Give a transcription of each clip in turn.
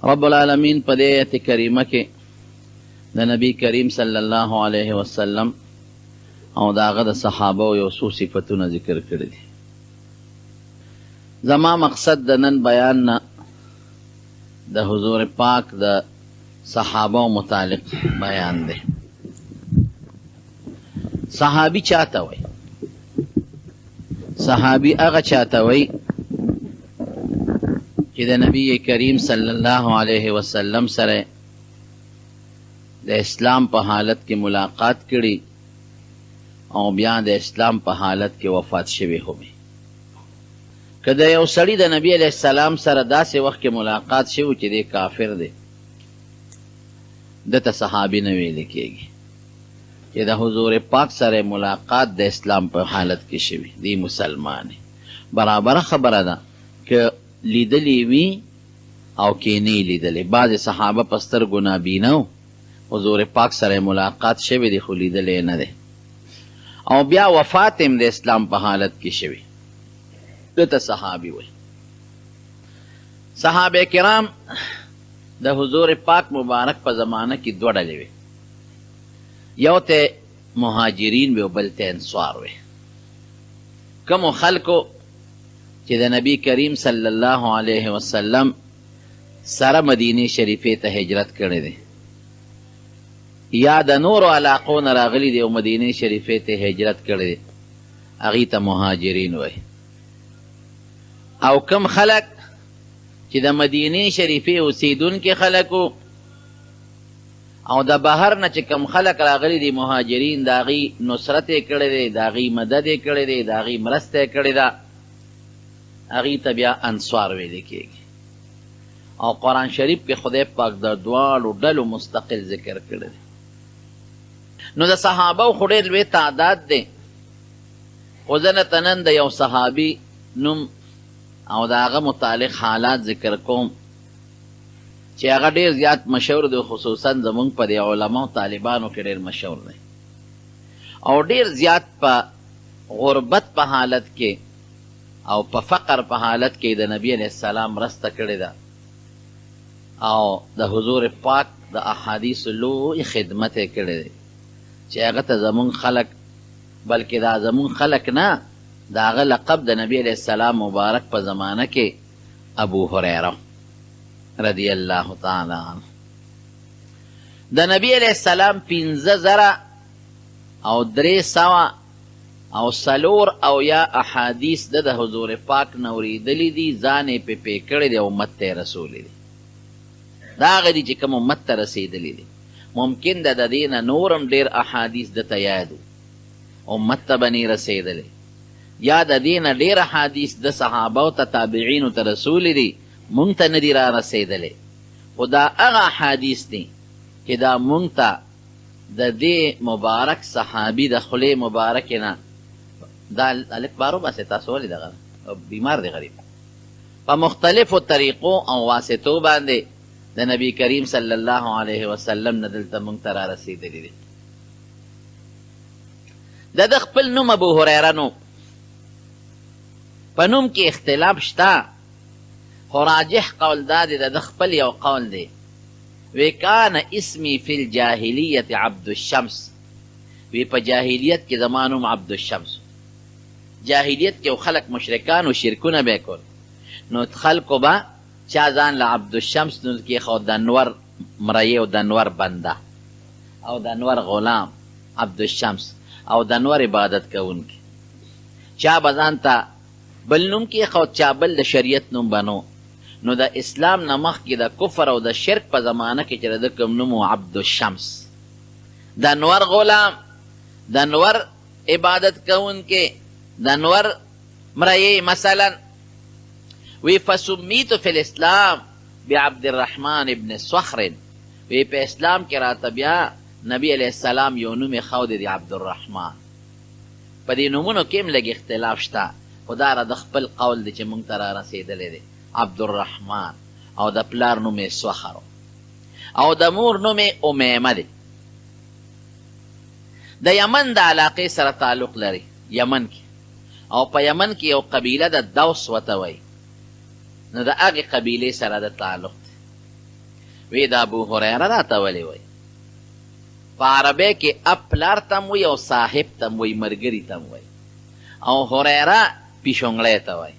رب العالمین په دې آیت کریمه کې د نبی کریم صلی الله علیه وسلم او د هغه د صحابه یو څو صفتونه ذکر کړي دي. زما مقصد د نن بیان نه د حضور پاک د صحابه متعلق بیان دی. صحابي چاته وای؟ صحابي هغه چاته وای چې د نبی کریم صلی الله علیه وسلم سره د اسلام په حالت کې ملاقات کړي او بیا د اسلام په حالت کې وفات شوی هم. که د یو سړي د نبی علیه السلام سره داسې وخت کې ملاقات شوی چې دی کافر دی، دته صحابي نه ویل کېږي. چې د حضور پاک سره ملاقات د اسلام په حالت کې شوی دی مسلمان. برابر خبره ده که لیدلی وی او کې نه لیدلی. بعض صحابه په سترګو نابینا وو، حضور پاک سره ملاقات شوی دی خو لیدلی نه دی، او بیا وفات هم د اسلام په حالت کې شوی، دته صحابي وای. صحابه کرام د حضور پاک مبارک په زمانه کې دوه ډلې وي، یو ته مهاجرین وي او بل ته انصار وي. کومو خلکو چې د نبی کریم صلی الله علیه وسلم سره مدینه شریفه ته هجرت کړی دی، یا د نورو علاقو نه راغلي دي او مدینه شریفه ته هجرت کړی دی، هغې ته مهاجرین وای. او کم خلک چې د مدینه شریفه اوسیدونکي خلک او د بهر نه چې کم خلک راغلي دي مهاجرین، د هغې نصرت یې کړی دی، د هغې مدد یې کړی دی، د هغې مرسته یې کړې ده، هغې ته بیا انصار ویل کېږي. او قرآن شریف کې خدای پاک د دواړو ډلو مستقل ذکر کړی دی. نو د صحابه خو ډېر لوی تعداد دی، خو زه نن د یو صحابي نوم او د هغه متعلق حالات ذکر کوم چې هغه ډېر زیات مشهور دی، خصوصا زمونږ په دې علماو طالبانو کې ډېر مشهور دی، او ډېر زیات په غربت په حالت کې او په فقر په حالت کې د نبی علیه السلام مرسته کړې ده، او د حضور پاک د احادیثو لوی خدمت یې کړی دی چې هغه ته زمونږ خلک، بلکې دا زمونږ خلک نه، د هغه لقب د نبی علیه السلام مبارک په زمانه کې ابو هریره رضی الله تعالی عنه. د نبی علیه السلام 15,300 او 4 او یا احادیث د حضور پاک نه اورېدلي دي، ځان یې پې کړی دی او امت ته یې رسولی دی. دا هغه دي چې کوم امت ته رسېدلي دي. ممکن ده د دې نه نور هم ډېر احادیث دته یاد وو، امت ته به نه رسېدلی، یا د دې نه ډېر احادیث د صحابو ته تابعینو ته رسولی دي، مونږ ته نه دي را رسېدلی. خو دا هغه احادیث دي چې دا مونږ ته د دې مبارک صحابي د خولې مبارکې نه، دا الف بارو باسې تاسو ولې دغه بیمار دی غریب، په مختلفو طریقو او واسطو باندې د نبی کریم صلی الله علیه وسلم نه دلته مونږ ته را رسېدلی دي. د ده خپل نوم ابو هریره نو، په نوم کې اختلاف شته، خو راجح قول دا دی، د ده خپل یو قول دی، وی کان اسمی فی الجاهلیت عبد الشمس، وی په جاهلیت کې زما نوم عبد الشمس. جاهلیت کې خلک مشرکان و شرکونه به کول، نو خلکو به چا ځان له عبد الشمس نو کېښود، د انور مریی او د انور بنده او د انور غلام عبد الشمس او د انور عبادت کوونکی. چا به ځان ته بل نوم کېښود، چا بل د شریعت نوم بنو. نو د اسلام نه مخکې د کفر او د شرک په زمانه کې چې د ده کوم نوم و عبد الشمس، د انور غلام، د انور عبادت کوونکی، د انور مریی مثلا. وی فسمیت فی الاسلام بعبد الرحمن ابن صخر، وی په اسلام کې راته بیا نبی علیه السلام یو نوم یې ښودی دی عبدالرحمن. په دې نومونو کې هم لږ اختلاف شته، خو دا د خپل قول دی چې مونږ ته را رسېدلی دی عبدالرحمن، او د پلار نوم یې سخر او د مور نوم یې امیمه دی. د یمن د علاقې سره تعلق لري، یمن کې، او په یمن کې یو قبیله د دوس ورته وایي، نو د هغې قبیلې سره د تعلق دی. وی دا ابو هریره راته ولې وایي؟ په عربی کې اب پلار تم وایي او صاحب تم وایي، ملګري تم وایي. او هریره پیشونګړی ته وایي.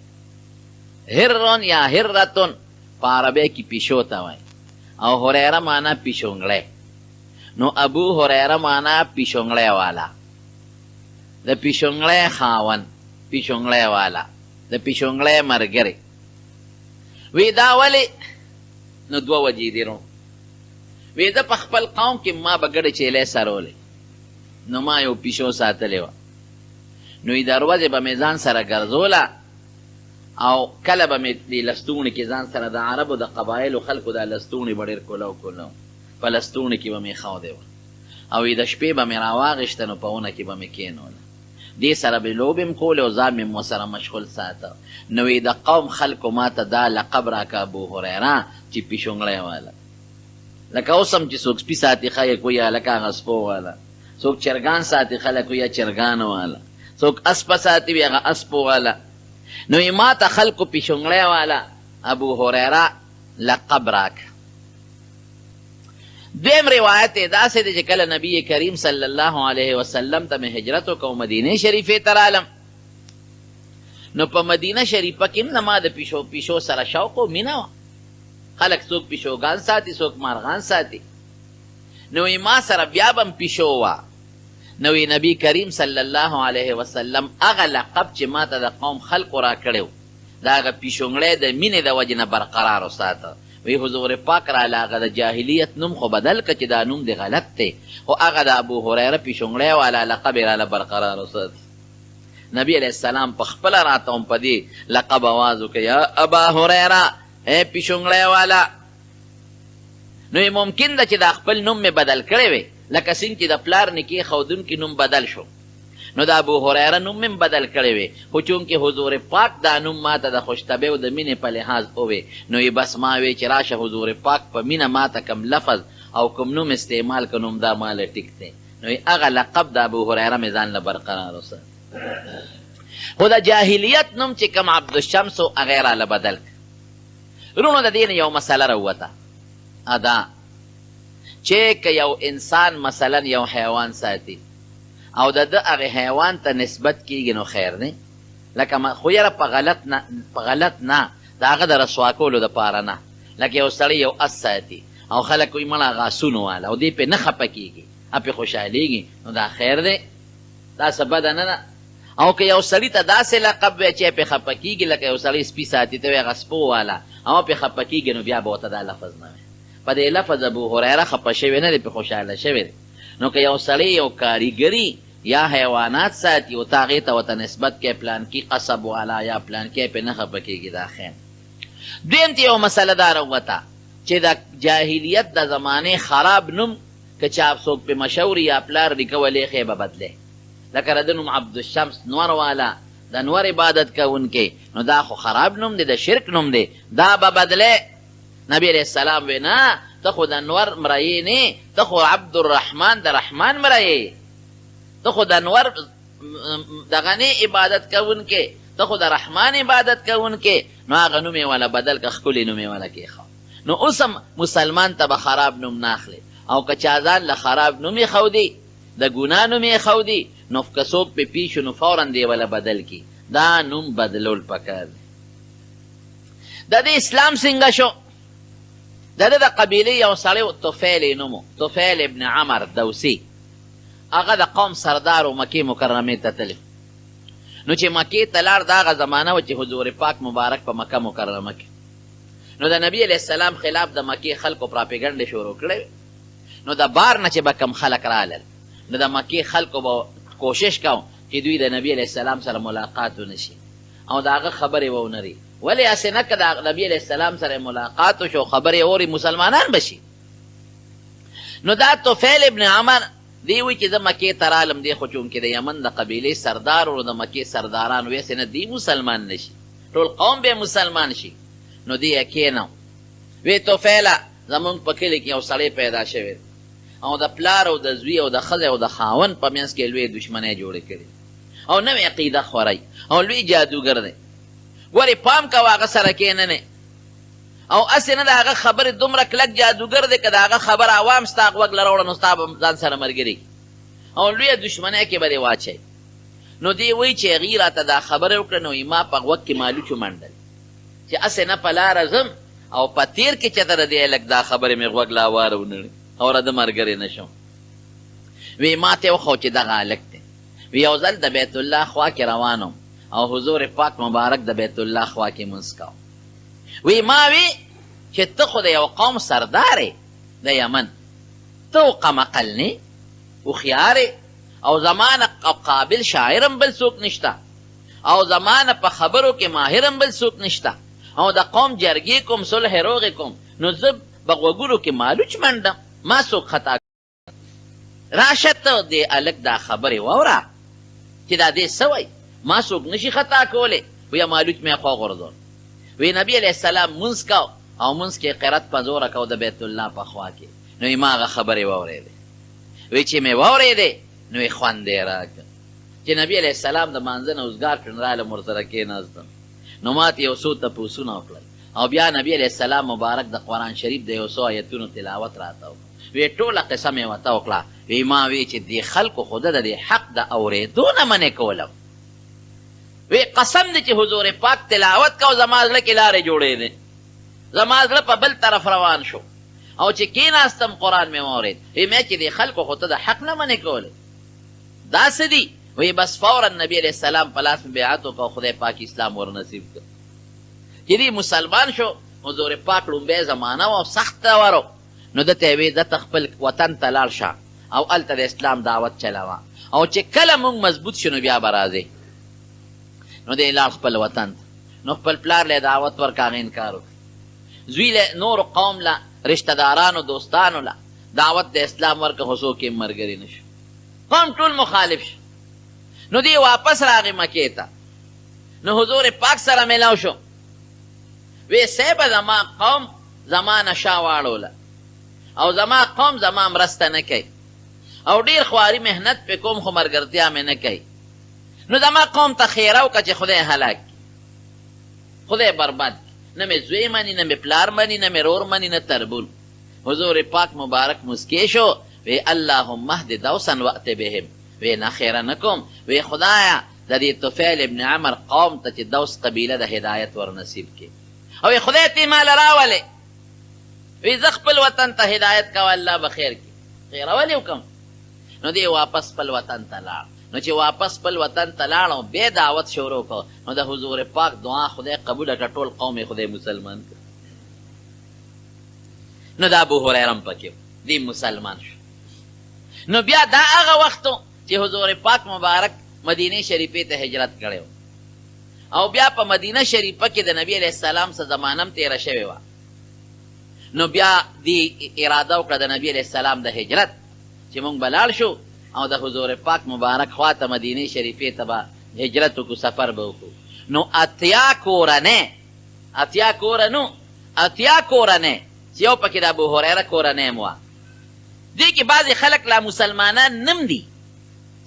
هرون یا هرتون په عربی کې پیشو ته وایي او هریره معنا پیشونګړی. نو ابو هریره معنا پیشونګړی والا، د پیشونګړی خاون، پیشونګړی والا، د پیشونګړی ملګری. وی دا ولې؟ نو دوه وجې دي نو. وی ده په خپل قوم کې ما به ګډې چیلې سرولې، نو ما یو پیشو ساتلې وه. نو یې دروازې به مې ځان سره ګرځوله او کله به مې دې لستوڼي کې ځان سره د عربو د قبایلو خلکو دا لستوڼي به ډېر کولو په لستوڼي کې به مې ښودې وه او د شپې به مې راواغېشته نو په ونه کې به مې کېنوله. دې سره به لوبې م کولې او ځان مې ورسره مشغول ساته. نو د قوم خلکو ما ته دا لقب راکه ابو هریره چې پیشونګړی والا. لکه اوس هم چې څوک سپي ساتي خلک وایي هلکه هغه سپو والا، څوک چرګان ساتي خلک وایي چرګان والا، څوک اسپه ساتي وي هغه اسپو والا. نو یې ما ته خلکو پیشونګړی والا ابو هریره لقب راکه. دویم روایت یې داسې دی چې کله نبی کریم صلی الله علیه وسلم ته مې هجرت وکړو مدینې شریفې ته رالم، نو په مدینه شریفه کې هم زما د پیشو سره شوق و مینه وه. خلک څوک پیشوګان ساتي، څوک مارغان ساتي. نو یې ما سره بیا به هم پیشو وه. نو یې نبی کریم صلی الله علیه وسلم هغه لقب چې ما ته د قوم خلقو را کړی و د هغه پیشونګړی د مینې د وجې نه برقرار وساته. وی حضور پاک راله هغه د جاهلیت نوم خو بدل که چې دا نوم دی غلط دی، خو هغه د ابو هریره پیشونګړی والا لقب یې راله برقرار وساته. نبی علیه السلام په خپله راته هم په دې لقب آواز وکړه، یا ابا هریره ای پیشونګړی والا. نو یې ممکن ده چې دا خپل نوم مې بدل کړی وی، لکه څنګه چې د پلار نکې ښودونکي نوم بدل شو، نو د ابو هریره نوم مې بدل کړی وی، خو چونکې حضور پاک دا نوم ما ته د خوشطبع او د مینې په لحاظ ووی، نو یې بس ما وی چې راشه حضور پاک په مینه ما ته کوم لفظ او کوم نوم استعمال که نوم دا ماله ټیک دی. نو یې هغه لقب د ابو هریره مې ځان له برقرار وسات. خو د جاهلیت نوم چې کوم عبدالشمس و هغه یې راله بدل کړ. وروڼو د دې نه یو مسله راووته، ادا چې که یو انسان مثلا یو حیوان ساتي او د ده هغې حیوان ته نسبت کېږي نو خیر دی، لکه خو یاره په غلط نه، د هغه د رسوا کولو دپاره نه. لکه یو سړی یو اس ساتي او خلک وایي مړه هغه اسونو والا او دې پرې نه خفه کېږي، پرې خوشحالېږي، نو دا خیر دی، دا څه بده نه ده. او که یو سړي ته داسې لقب وی چې پرې خفه کېږي، لکه یو سړی سپي ساتي ته وایي هغه سپو والا او پرې خفه کېږي، نو بیا به ورته دا لفظ نه وي. په دې لفظ ابو هریره خفه شوی نه دی، پرې خوشحاله شوی دی. نو که یو سړی یو کاریګري یا حیوانات ساتي او ته هغې ته ورته نسبت کوي پلانکي قصب والا یا پلانکي پرې نه خفه کېږي، دا خیر. دویم ته یو مسله دا راووته چې د جاهلیت د زمانې خراب نوم که چا څوک پرې مشهور یا پلار لیکولی ښې به بدلی، لکه د ده نوم عبدالشمس نور والا، د نور عبادت کوونکی، نو دا خو خراب نوم دی، د شرک نوم دی، دا به بدلی. نبی علیہ السلام وی نه، ته خو د نور مرایې نه، ته خو عبدالرحمن د رحمان مرایې، ته خو د نور دغه نه عبادت کوونکی، ته خو د رحمان عبادت کوونکی، نو هغه نوم یې والا بدل که ښکلي نوم یې والا کېښود. نو اوس هم مسلمان ته به خراب نوم نه اخلي، او که چا ځان له خراب نوم یې ښودي، د ګناه نوم یې ښودي، نو که څوک پې پی شو نو فورا دې والا بدل کړي، دا نوم بدلول پکار دی. د دې اسلام څنګه شو؟ د ده د قبیلې یو سړی و طفیل نوم و، طفیل ابن عمر دوسي، هغه د قوم سردار و مکې مکرمې ته تللی. نو چې مکې ته لاړ، د هغه زمانه وه چې حضور پاک مبارک په مکه مکرمه کې، نو د نبي علیه السلام خلاف د مکې خلکو پراپیګنډې شروع کړی. نو د بار نه چې به کم خلک رالل، نو د مکې خلکو به کوشش کوم چې دوی د نبي علیه السلام سره ملاقات ونشي او د هغه خبرې به ونري. ولې هسې نه که د نبي علیه السلام سره ملاقات وشو، خبرې اوري، مسلمانان بشي. نو دا طفیل ابن عمر دی وی چې زه مکې ته رالم، دی خو چونکې د یمن د قبیلې سردار و، د مکې سرداران ویسې نه دی مسلمان نشي، ټول قوم به مسلمان شي. نو دی یې کېنو، وی طفیله زمونږ په کلي کې یو سړی پیدا شوی او د پلار او د زوی او د ښځې او د خاوند په منځ کې لوی دشمنۍ جوړې کړي او نوې عقیده خوری او لوی جادوګر دی. ګورې پام کوه هغه سره کښېننې او اسې نه د هغه خبرې دومره کلک جادوګر دی که د هغه خبر عوام ستا غوږ له راوړه نو ستا به ځان سره ملګري او لویه دشمنۍ کې به دې واچوي. نو دی وایي چې هغې راته دا خبره وکړه نو ما په غوږ کې مالوچو منډل چې اسې نه په لاره ځم او په تیر کې چېرته د دې هلک دا خبرې مې غوږ له هواره ونړي او راده ملګری نه شم. وی ما ته وښو چې دغه هلک دی. وی یو ځل د بیت الله خوا کې روان وم او حضور پاک مبارک د بیت الله خوا کې مونځ کوه. وی ما وی چې ته خو د یو قوم سردار د یمن، ته قمقل نه هوښیار او زمانه قابل شاعرم بل څوک نشته او زمانه په خبرو کې ماهرم بل څوک نشته او د قوم جرګې کوم صلح روغې کوم نو زه به غوږونو کې مالوچ منډم ما څوک خطا راشه ته دې هلک دا خبرې واوره چې دا دې څه وایي ما څوک نشي خطا کولی. ویا مالوچ مې خوا غورځول. وی نبی علیه السلام مونځ کو او مونځ کې قرت په زوره کو د بیت الله په خوا کې. نو ما هغه خبرې واورېدې. وی چې مې واورېدې نو یې خوند یې راکړ چې نبی علیه السلام د مانځه نه اوزګار کړم رالم ورسره کېناستم. نو ما ته یو څو تپوسونه وکړل او بیا نبی علیه السلام مبارک د قرآن شریف د یو څو آیتونو تلاوت راته وکړ. وی ټوله قصه مې ورته وکړه. وی ما وی چې دې خلکو خو د دې حق د اورېدو نه منې کولم. وی قسم دی چې حضور پاک تلاوت کو زما زړه کې لارې جوړېدې، زما زړه په بل طرف روان شو او چې کېناستم قرآن مې واورېد. وی مې چې دې خلکو خو ته د حق نه منې کولی دا څه دي؟ وی بس فورا نبی علیه السلام په لاس مې بیعت وکړ خدای پاک اسلام ورنصیب کړ. چې دې مسلمان شو حضور پاک لومبۍ زمانه و او سخته ورو نو ده ته یې وی دته خپل وطن ته لاړ شه او هلته د اسلام دعوت چلوه او چې کله مونږ مضبوط شو نو بیا به راځې. نو دی لاړ خپل وطن ته. نو خپل پلار له دعوت ورکړه هغه انکار وکړ. زوی له نورو قوم له رشته دارانو دوستانو له دعوت د اسلام ورکړه خو څوک یې ملګري نه شو. قوم ټول مخالف شو. نو دی واپس راغی مکې ته. نو حضور پاک سره میلاو شو. وی صاحبه زما قوم زما نشه واړوله او زما قوم زما مرسته نه کوي او ډېر خواري محنت پې کوم خو ملګرتیا مې نه کوي. نو زما قوم ته خیره وکړه چې خدای هلاک کړي، خدای برباد کړي. نه مې زوی مني نه مې پلار مني نه مې رور مني نه تربول. حضور پاک مبارک مسکی شو. وی اللهم اهد دوسا وأت بهم. وی نه خیره نه کوم. وی خدایا د دې طفیل ابن عمر قوم ته چې دوس قبیله د هدایت ورنصیب کړي او وی خدای ته مال راولې. وی زه خپل وطن ته هدایت کوه الله به خیر کړي. خیره ولې وکړم؟ نو دی واپس خپل وطن ته لاړ. نو چې واپس خپل وطن ته لاړ او بیا دعوت شروع کړ نو د حضور پاک دعا خدای قبوله کړه، ټول قوم یې خدای مسلمان کړ. نو د ابو هریره هم پکې دی مسلمان شو. نو بیا دا هغه وخت چې حضور پاک مبارک مدینه شریفې ته هجرت کړی او بیا په مدینه شریفه کې د نبی علیه السلام څه زمانه هم تېره شوې وه. نو بیا دی اراده وکړه د نبی علیه السلام د هجرت چې مونږ به لاړ شو او د حضور پاک مبارک خوا ته مدینه شریفې ته به هجرت وکړو، سفر به وکړو. نو اتیا کورنۍ چې یو پکې د ابو هریره کورنۍ م وه. دې کې بعضې خلک لا مسلمانان نم دي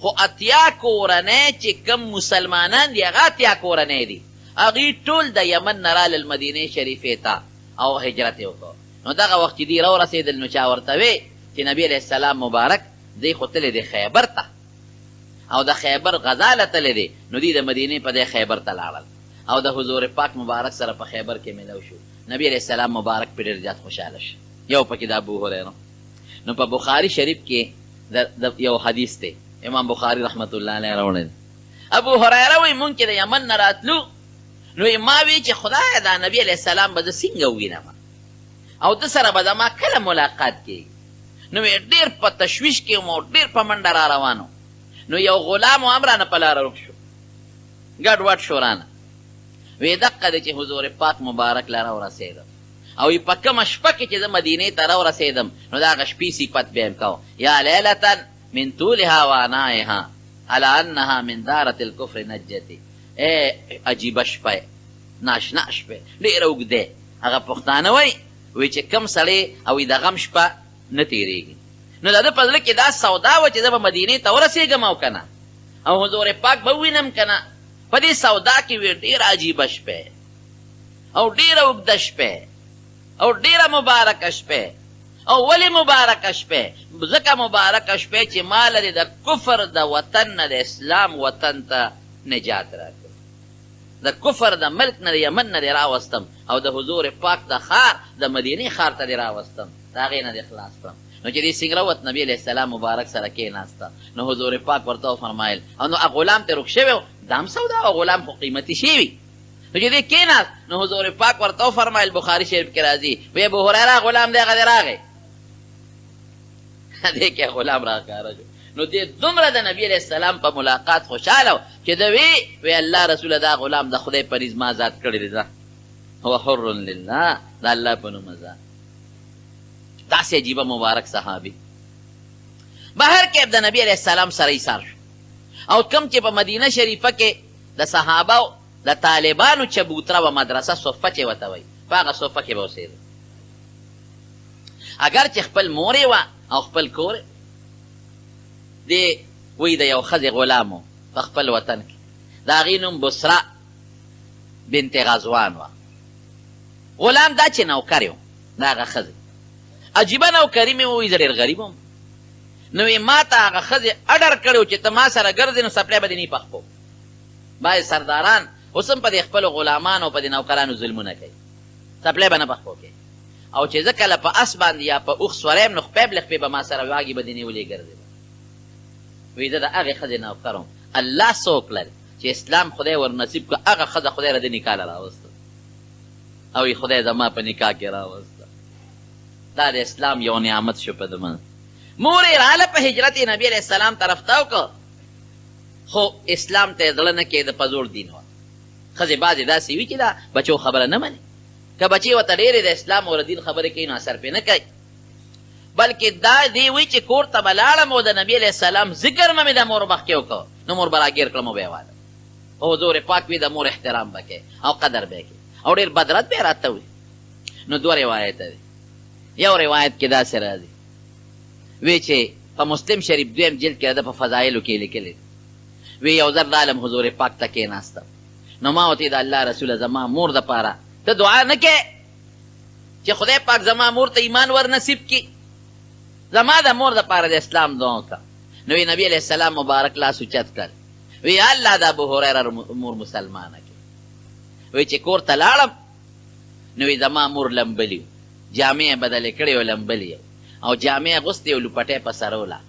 خو اتیا کورنۍ چې کم مسلمانان دي هغه اتیا کورنۍ دي. هغوی ټول د یمن نه رالل مدینې شریفې ته او هجرت یې وکړو. نو دغه وخت چې دوی راورسېدل نو چا ورته وی چې نبی علیه السلام مبارک دی خو تللی دی خیبر ته او د خیبر غزا له تللی دی. نو دوی د مدینې په دی خیبر ته لاړل او د حضور پاک مبارک سره په خیبر کې میلاو شو. نبی علیه السلام مبارک پې ډېر زیات خوشحاله شو. یو پکې د ابو هریره. نو په بخاري شریف کې د یو حدیث دی امام بخاري رحمت الله علیه راوړی. ابو هریره وایي مونږ چې د یمن نه راتلو نو ما وی چې خدایه دا نبی علیه السلام به زه څنګه ووینم او ده سره به زما کله ملاقات کېږي. نو ډېر په تشویش کې وم او ډېر په منډه را روانو. نو یو غلام هم رانه په لاره روک شو، ګډ وډ شو رانه. وی دقه دی چې حضور پاک مبارک له راورسېدم او په کومه شپه کې چې زه مدینې ته راورسېدم نو د هغه شپې صفت به یې کو یا لیلة من طولها وعنایها على انها من دارة الکفر نجتي. عجیبه شپه ناشنا شپه ډېره اوږده. هغه پښتانه وایي چې کم سړی او د غم شپه نه تېرېږي. نو د ده په زړه کې دا سودا وه چې زه به مدینې ته ورسېږم او که نه او حضور پاک به ووینم که نه. په دې سودا کې وی ډېره عجیبه شپه او ډېره اوږده شپه او ډیره مبارک شپه. او ولی مبارک شپه؟ ځکه مبارک شپه چې مال لري د کفر د وطن نه د اسلام وطن ته نجات راکړ. د کفر د ملک نه د یمن نه دې راوستم او د حضور پاک د ښار د مدینې ښار ته دې راوستم، د هغې نه دې خلاص کړم. نو چې دې سنګروت نبي علیه السلام مبارک سره کېناسته، نو حضور پاک ورته وفرمایل او نو غلام ته رک شوی و، دا هم سودا او غلام خو قیمتي شی وي. نو چې دې کېناست نو حضور پاک ورته وفرمایل، بخاري شریف کې راځي، وی ابو هریره غلام دی هغه دې راغی. دې کې غلام راښکاره شو. نو دې دومره د نبي علیه السلام په ملاقات خوشحاله و چې د وی الله رسوله دا غلام د خدای په رضا ما ذات کړی دی، هو حر لله، د الله په نوم ازاد. داسې عجیبه مبارک صحابي. بهر کې د نبي علیه السلام سره ایثار شو. او کوم چې په مدینه شریفه کې د صحابه د طالبانو چبوتره و مدرسه صفه چې ورته وایي، په هغه صفه کې به اوسېده. اگر چې خپل مور یې وه او خپل کور دی وی د یو ښځې غلام و په خپل وطن کې، د هغې نوم بسره بنت غزوان وه. غلام دا چې نوکر و د هغه ښځې، عجیبه نوکري مې ووایي، زه ډېر غریب وم. نو یې ما ته هغه ښځې اډر کړی و چې ته ما سره ګرځې نو سپلی به دې نه پخپو. بعضې سرداران اوس هم په دې خپلو غلامانو او په دې نوکرانو ظلمونه کوي، سپلی به نه پخپو کوي. او چې زه کله په اس باندې یا په اوښ سوریم نو خپې بلې خپې به ما سره واګې به دې نیولې ګرځېده. وایي زه د هغې ښځې نوکر وم. الله څوک لري چې اسلام خدای ور نصیب کړه، هغه ښځه خدای را د نکاح له راوسته او یې خدای زما په نکاح کې راوسته. دا د اسلام یو نعمت شو په دمن. مور یې راله په هجرت یې نبي علیه السلام طرف ته وکړه، خو اسلام ته یې زړه نه کېده، په زور دین وه. ښځې بعضې داسې وي چې دا بچو خبره نه مني، که بچې ورته ډېرې د اسلام او د دین خبرې کوي نو اثر پرې نه کوي، بلکې دا دې وایي چې کور ته به لاړم او د نبي علیه السلام ذکر به مې د مور مخکې وکړه نو مور به راګیر کړم او به یې واده. او حضور پاک وي د مور احترام به کوي او قدر به یې کوي او ډېر بدرت به یې راته وي. نو دوه روایته دي. یو روایت کې داسې راځي وی چې په مسلم شریف دویم جلد کې د په فضایلو کې لیکلی وی یو ځل رالم حضور پاک ته کېناستم، نو ما ورته د الله رسوله زما مور دپاره ته دعا نه کې چې خدای پاک زما مور ته ایمان ور نصیب کړي، زما د مور دپاره د اسلام دعا وکړه. نو وی نبي علیه السلام مبارک لاس اوچت کړ، وی الله د ابو هریره مور مسلمانه کړي. وی چې کور ته لاړم نو وی زما مور لمبلي، جامې بدلې کړې و، لمبلې او جامې اغوستې و، لوپټۍ په سر وله.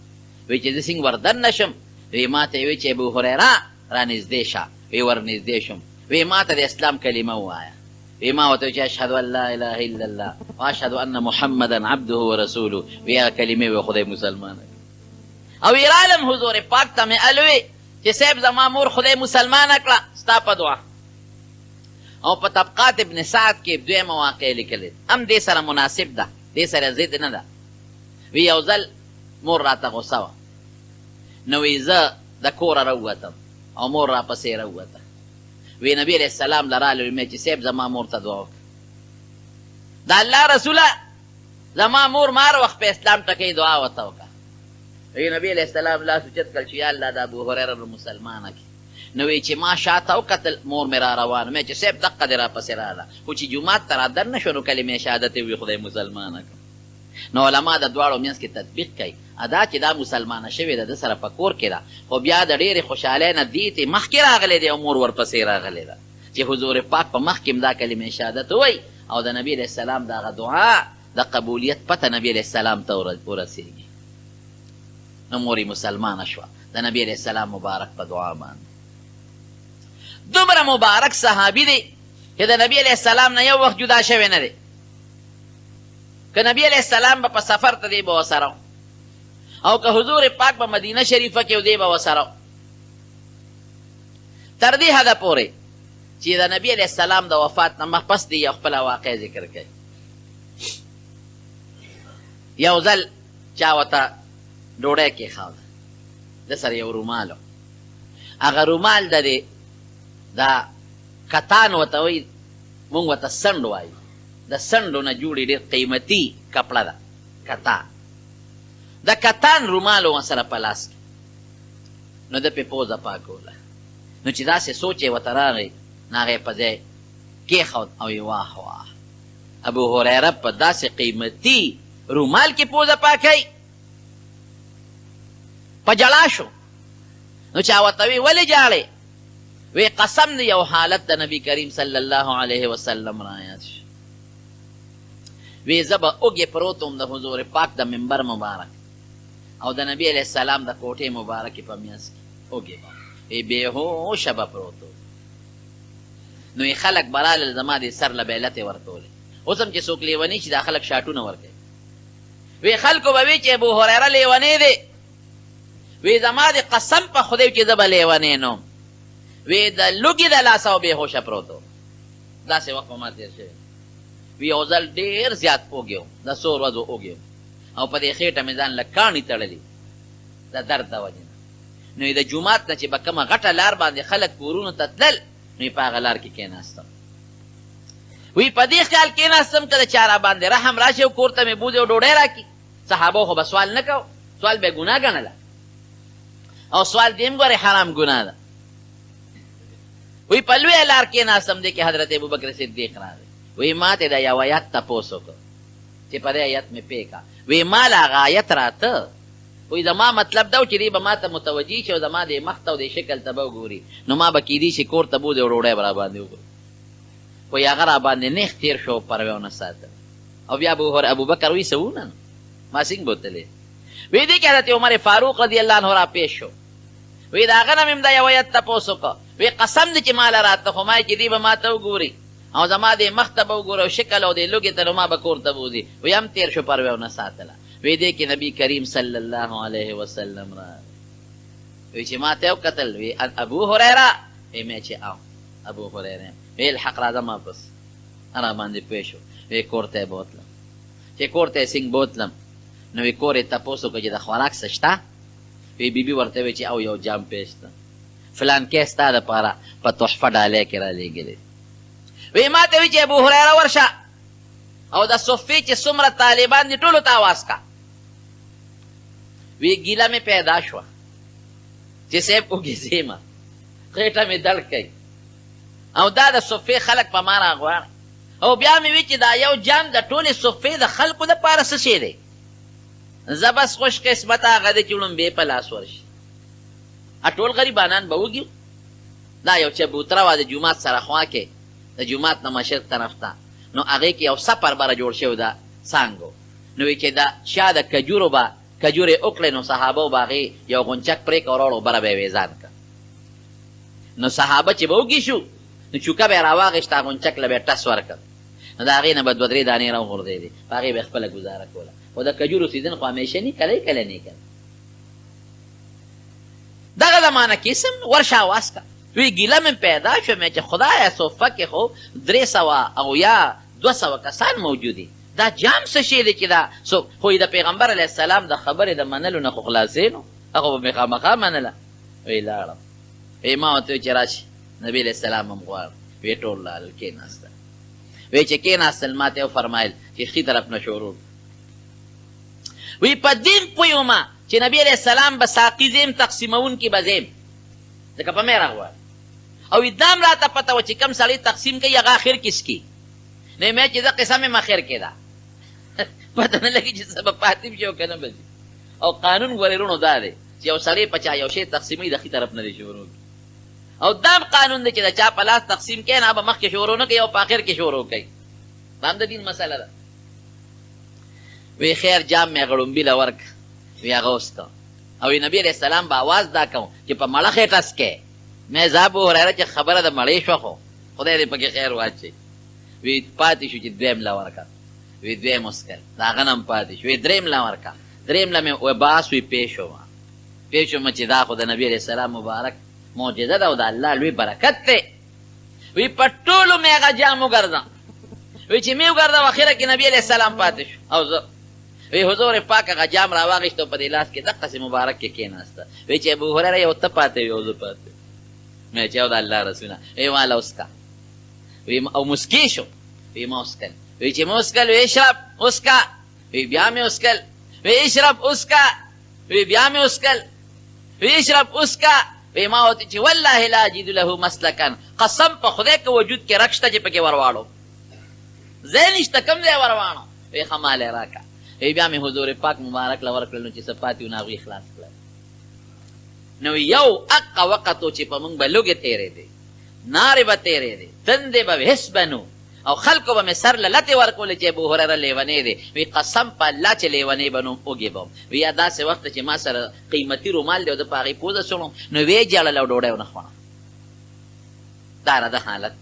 وی چې زه څنګه وردن نشم؟ وی ما ته یې وی چې ابو هریره را نږدې شه. وی ور نږدې شم، وی ما ته د اسلام کلمه ووایه. وی ما ورته چې اشهد ان لا اله الا الله واشهد ان محمدا عبده ورسوله. وی هغه کلمې وی خدای مسلمانه. او وی رالم حضور پاک ته مې الوی چې صاحب زما مور خدای مسلمانه کړه ستا په دعا. او په طبقات ابن سعد کې دویمه واقع لیکلې هم دې سره مناسب ده، دې سره ضد نه ده. وی یو ځل مور راته غوسه وه، نو وی زه د کوره راووتم او مور راپسې راووته. وی نبي علیه السلام له راله وی چې صاحب زما مور ته دعا وکړه. د الله رسوله زما مور مار وخت په اسلام ټکۍ دعا ورته وکړه. وی نبي علیه السلام لاس اوچت کړ چې یا الله د ابو هریره مسلمانه کړي. نو وی چې ما شاته وکتل مور مې را روانه، مې چې صاحب دقه دې راپسې راله، خو چې جومات ته رادن نه شو نو کلمې شهادت یې وی خدای مسلمانه کړه. نو علما د دواړو منځ کې تطبیق کوي، ادا چې دا مسلمانه شوې ده د سره په کور کې ده، خو بیا د ډېرې خوشحالۍ نه دې ته مخکې راغلی دی او مور ورپسې راغلی ده چې حضور پاک په مخکې هم دا کلمې شهادت ووایي او د نبي علیه السلام د هغه دعا د قبولیت پته نبي علیه السلام ته ورسېږي. نو مور یې مسلمانه شوه د نبي علیه السلام مبارک په دعا باندې. دومره مبارک صحابي دی چې د نبي علیه السلام نه یو وخت جدا شوی نه دی. که نبی علیه السلام به په سفر ته دی به ورسره او که حضور پاک په مدینه شریفه کې دی به ورسره، تر دې حده پورې چې د نبی علیه السلام د وفات نه مخپس دی یو خپله واقع ذکر کوي. یو ځل چا ورته ډوډۍ کېښوده، د سره یو رومال و، هغه رومال د کتان ورته وایي، مونږ ورته سنډ وایو، د سنډو نه جوړې ډېر قیمتي کپړه ده کتان. د کتان رومال و سره په لاس کې، نو ده پې پوزه پاکوله. نو چې داسې سوچ یې ورته راغی نو هغه یې په ځای کېښود او یې واه واه ابو هريره په داسې قیمتي رومال کې پوزه پاکي په جړا شو. نو چا ورته وی ولې جاړې؟ وی قسم دی یو حالت د نبی کریم صلی الله علیه وسلم را یاد شو. وی زه به اوږې پروت وم د حضور پاک د منبر مبارک او د نبی علیه السلام د کوټې مبارکې په میانځ کې اوږې به بېهوشه به پروت و. نو یې خلک به رالل زما دې سر له بیلتې ورکولې. اوس هم چې څوک لیوني چې دا خلک شاټونه ورکوي. وی خلکو به وی چې ابو هریره لیونی دی. وی زما دې قسم په خدای چې زه به لیونی نه وم. وی د لوګي د لاسه او بېهوشه پروت و. داسې وخت په ما تېر شوی. وی یو ځل ډېر زیات اوږې وم، د څو ورځو اوږې وم او په دې خېټه مې ځان له کاڼي تړلي د درد د وجې نه. نو د جومات نه چې به کومه غټه لار باندې خلک کورونو ته تلل، نو په هغه لار کې کېناستم. وی په دې خیال کېناستم که د چا را باندې رحم راشي او کور ته مې بوځي او ډوډۍ راکړي. صحابو خو به سوال نه کو، سوال به یې ګناه ګڼله او سوال دې هم ګورې حرام ګناه ده. وی په لویه لار کېناستم دی کې حضرت ابوبکر صدیق راغی. وی ما ته د یو آیت تپوس وکړ چې په دې آیت مې پې کا. وی ما له هغه آیت راته. وی زما مطلب دا و چې دی به ما ته متوجه شي او زما د مخ ته او د شکل ته به وګوري، نو ما به کیدی شي کور ته بوځي او ډوډۍ به راباندې وکړي. وی هغه راباندې نیغ تېر شو، پروا ونه ساته. او بیا ابوبکر وی څه ونه ما سینګ بوتلې. وی دې کې حضرت عمر فاروق رضی الله عنه را پیش شو. وی د هغه نه مې هم دا یو آیت تپوس وکړ. وی قسم دی چې ما له راته خو ما چې دی به ما ته وګوري او زما د مخ ته به وګوره او شکل او د لوګې ته نو ما به کور ته بوځي. وی هم تېر شو، پروا ونه ساتله. وی دې کې نبی کریم صلی الله علیه وسلم را وی چې ما ته وکتل. وی ابو هریره؟ وی مې چې او ابو هریره. وی الحق راځه ما پس را باندې پوه شو. وی کور ته یې بوتلم. چې کور ته یې څنګ بوتلم نو وی کور یې تپوس وکړه چې د خوراک څه شته؟ وی بیبي ورته وی چې او یو جام پیشته فلان کې ستا دپاره په تحفه ډالۍ کې رالیږلې. وی ما ته وی چې ابو هریره ورشه او د صفې چې څومره طالبان دي ټولو ته اواز کا. وی ګیله مې پیدا شوه چې صاحب اوږې زیمه، خېټه مې درد کوي او دا د صفې خلک په ما راغواړي. او بیا مې وی چې دا یو جام د ټولې صفې د خلکو دپاره څه شی دی؟ زه بس خوش قسمته هغه دی چې لومبې په لاس ورشي. ټول غریبانان به وږي. دا یو چبوتره وه د جومات سره خوا کې، د جومات نه مشرق طرف ته، نو هغې کې یو سپر بره جوړ شوی ده څانګو. نو وی چې دا چا د کجورو به کجورې وکړې نو صحابه به هغې یو غونچک پرې کړه وروړو بره به یې ویزان کړه. نو صحابه چې به وږي شو نو چوکه به یې راواغېسته، غونچک له به یې ټس ورکړ. نو د هغې نه به دوه درې دانې راوغورځېدې، په هغې به یې خپله ګزاره کوله. خو د کجورو سیزن خو همیشه نه، کله کله نه کله. دغه زمانه کې سم ورشه اواز کا. وی ګیله مې پیدا شو مې چې خدایه صفه کې خو 300 او یا 200 کسان موجود دي، دا جام څه شی دی چې دا خو د پیغمبر علیه السلام د خبرې د منلو نه خو خلاصې نو هغه به مې خامخا منله. وی لاړم. وی ما ورته چې راشي نبي علیه السلام هم غواړم. وی ټول لاړل کېناستل. وی چې کېناستل ما ته وفرمایل چې ښي طرف نه شروع. وی په دین پوه یم چې نبی علیه السلام به ساقي زیم تقسیمونکي به زیم، ځکه په مې راغواړي. او دا هم راته پته وه چې کوم سړی تقسیم کوي هغه اخر کې څکي. نو مې چې زه قصه مې اخر کې ده پته نه لګي چې څه به پاتې شي او که نه به ځي. او قانون ګورې وروڼو دا دی چې یو سړی په چا یو شی تقسیموي د ښي طرف نه دی شروع کړي. او دا هم قانون دی چې د چا په لاس تقسیم کوي نه به مخکې شروع نه کوي او په آخر کې شروع کوي. دا هم د دین مسله ده. وی خیر جام مې غړومبي له ورکړه. وی هغه وڅښه او نبي علیه السلام به آواز دا کوم چې په مړه خېټه څکې. مې زه ابو هریره چې خبره د مړې شوه خو خدای دې پکې خیر واچوي. وی پاتې شو چې دویم له ورکړه. وی دویم وڅکل، د هغه نه هم پاتې شو. وی دریم له ورکړه. دریم له مې وباس وی پیش وم. پیش وم چې دا خو د نبي علیه السلام مبارک معجزه ده او د الله لوی برکت دی. وی په ټولو مې هغه جام وګرځم. وی چې مې وګرځم اخره کې نبي علیه السلام پاتې شو او زه. وی حضور پاک هغه جام راواغېست او په دې لاس کې دقسې مبارک کې کېناسته. وی چې ابو هریره یو ته پاتې وي او زه پاتې. مې چې او د الله رسوله وی ماله وڅکه. وی او مسکي شو. وی ما وڅکل. وی چې مې وڅکل وی اشرب وڅکه. وی بیا مې وڅکل. وی اشرب وڅکه. وی بیا مې وڅکل. وی اشرب وڅکه. وی ما ورته چې والله لا اجد له مسلکا، قسم په خدای که وجود کې رک شته چې پکې ورواړو. ځای نشته، کوم ځای وروانو؟ وی ښه مال یې راکړه. وی بیا مې حضور پاک مبارک له ورکړل، نو چې څه پاتې وو نو هغوی خلاص کړل. نو یو اقا وقت و چې په موږ به لوږې تېرېدې، نارې به تېرېدې، تندې به حس بنو، او خلکو به مې سر له لتې ورکولې چې ابو هریره لیونی دی. وی قسم په الله چې لیونی به نوم وږې به وم. وی یا داسې وخت چې ما سره قیمتي رومال دی او زه په هغې پوزه سوړم، نو ویې ژړل او ډوډۍ ونه خوړم. دا راده حالت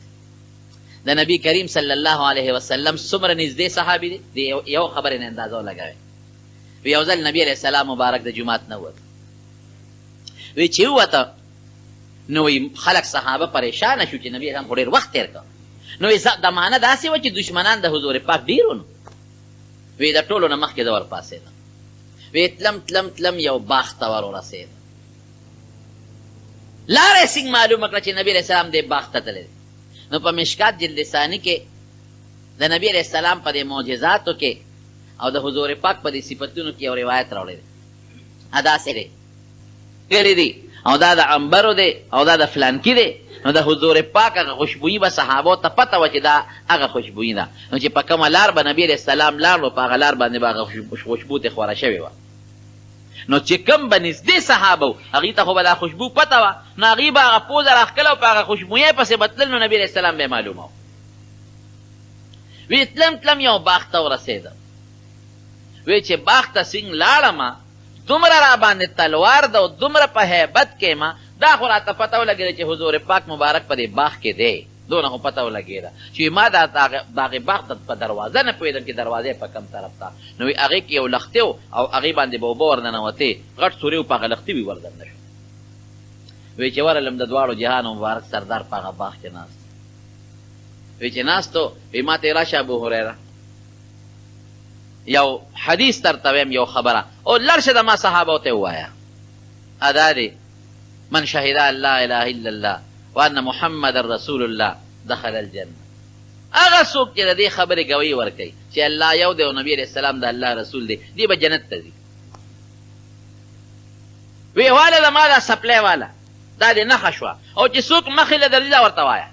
د نبی کریم صلی الله علیه وسلم څومره نږدې صحابي دی. یو خبرې نه اندازه ولګوئ. وی یو ځل نبی علیه السلام مبارک د جومات نه ووت. وی چې ووته نو وی خلک صحابه پریشانه شو چې نبی هم خو ډېر وخت تېر کړ. نو د معنه داسې وه چې دشمنان د حضور پاک ډېر وو. وی د ټولو نه مخکې زه ورپاڅېدم. وی تلم تلم تلم یو باغ ته ور ورسېدم. لاره یې څنګه معلومه کړه چې نبي علیه السلام دې باغ ته تللی. نو په مشکات جلد ثاني کې د نبي علیه السلام په دې معجزاتو کې او د حضور پاک په دې صفتونو کې یو روایت راوړی دی. داسې دی ویلي دي او دا د عنبرو دی او دا د فلانکي دی. نو د حضور پاک هغه خوشبویي به صحابو ته پته وه چې دا هغه خوشبویي ده. نو چې په کومه لار به نبي علیه السلام لاړ نو په هغه لار باندې به هغه خوشبو ترې خوره شوې وه. نو چې کوم به نږدې صحابه وو هغوی ته خو به دا خوشبو پته وه، نو هغوی به هغه پوزه راښکله او په هغه خوشبویۍ پسې به تلل، نو نبي علیه السلام به یې معلومه وو. وی تلم تلم یو باغ ته ورسېدم. وی چې باغ ته څنګه لاړمه دومره را باندې تلوار ده او دومره په هیبت کې ما دا خو راته پته ولګېده چې حضور پاک مبارک په دې باغ کې دی. دونه خو پته ولګېده چې ما د هغې باغ ته په دروازه نه پوهېدم چې دروازې په کم طرف ته. نو هغې کې یو لښتې و او هغې باندې به اوبه ورننوتې، غټ سورې و په هغه لښتې وي وردننه شو. وی چې ورغلم د دواړو جهانو مبارک سردار په هغه باغ کې ناست. وی چې ناست و وی ما ته راشه ابو هریره یو حدیث درته ویم، یو خبره او لړ شه د ما صحابو ته ووایه. ادا دی من شهد ان لا اله الا الله وان محمد رسول الله دخل الجنه. هغه څوک چې د دې خبرې ګویي ورکوي چې الله یو دی او نبي علیه السلام د الله رسول دی، دی به جنت ته ځي. وی واله زما دا سپلی واله دا دې نښه شوه او چې څوک مخې له درځي دا ورته وایه.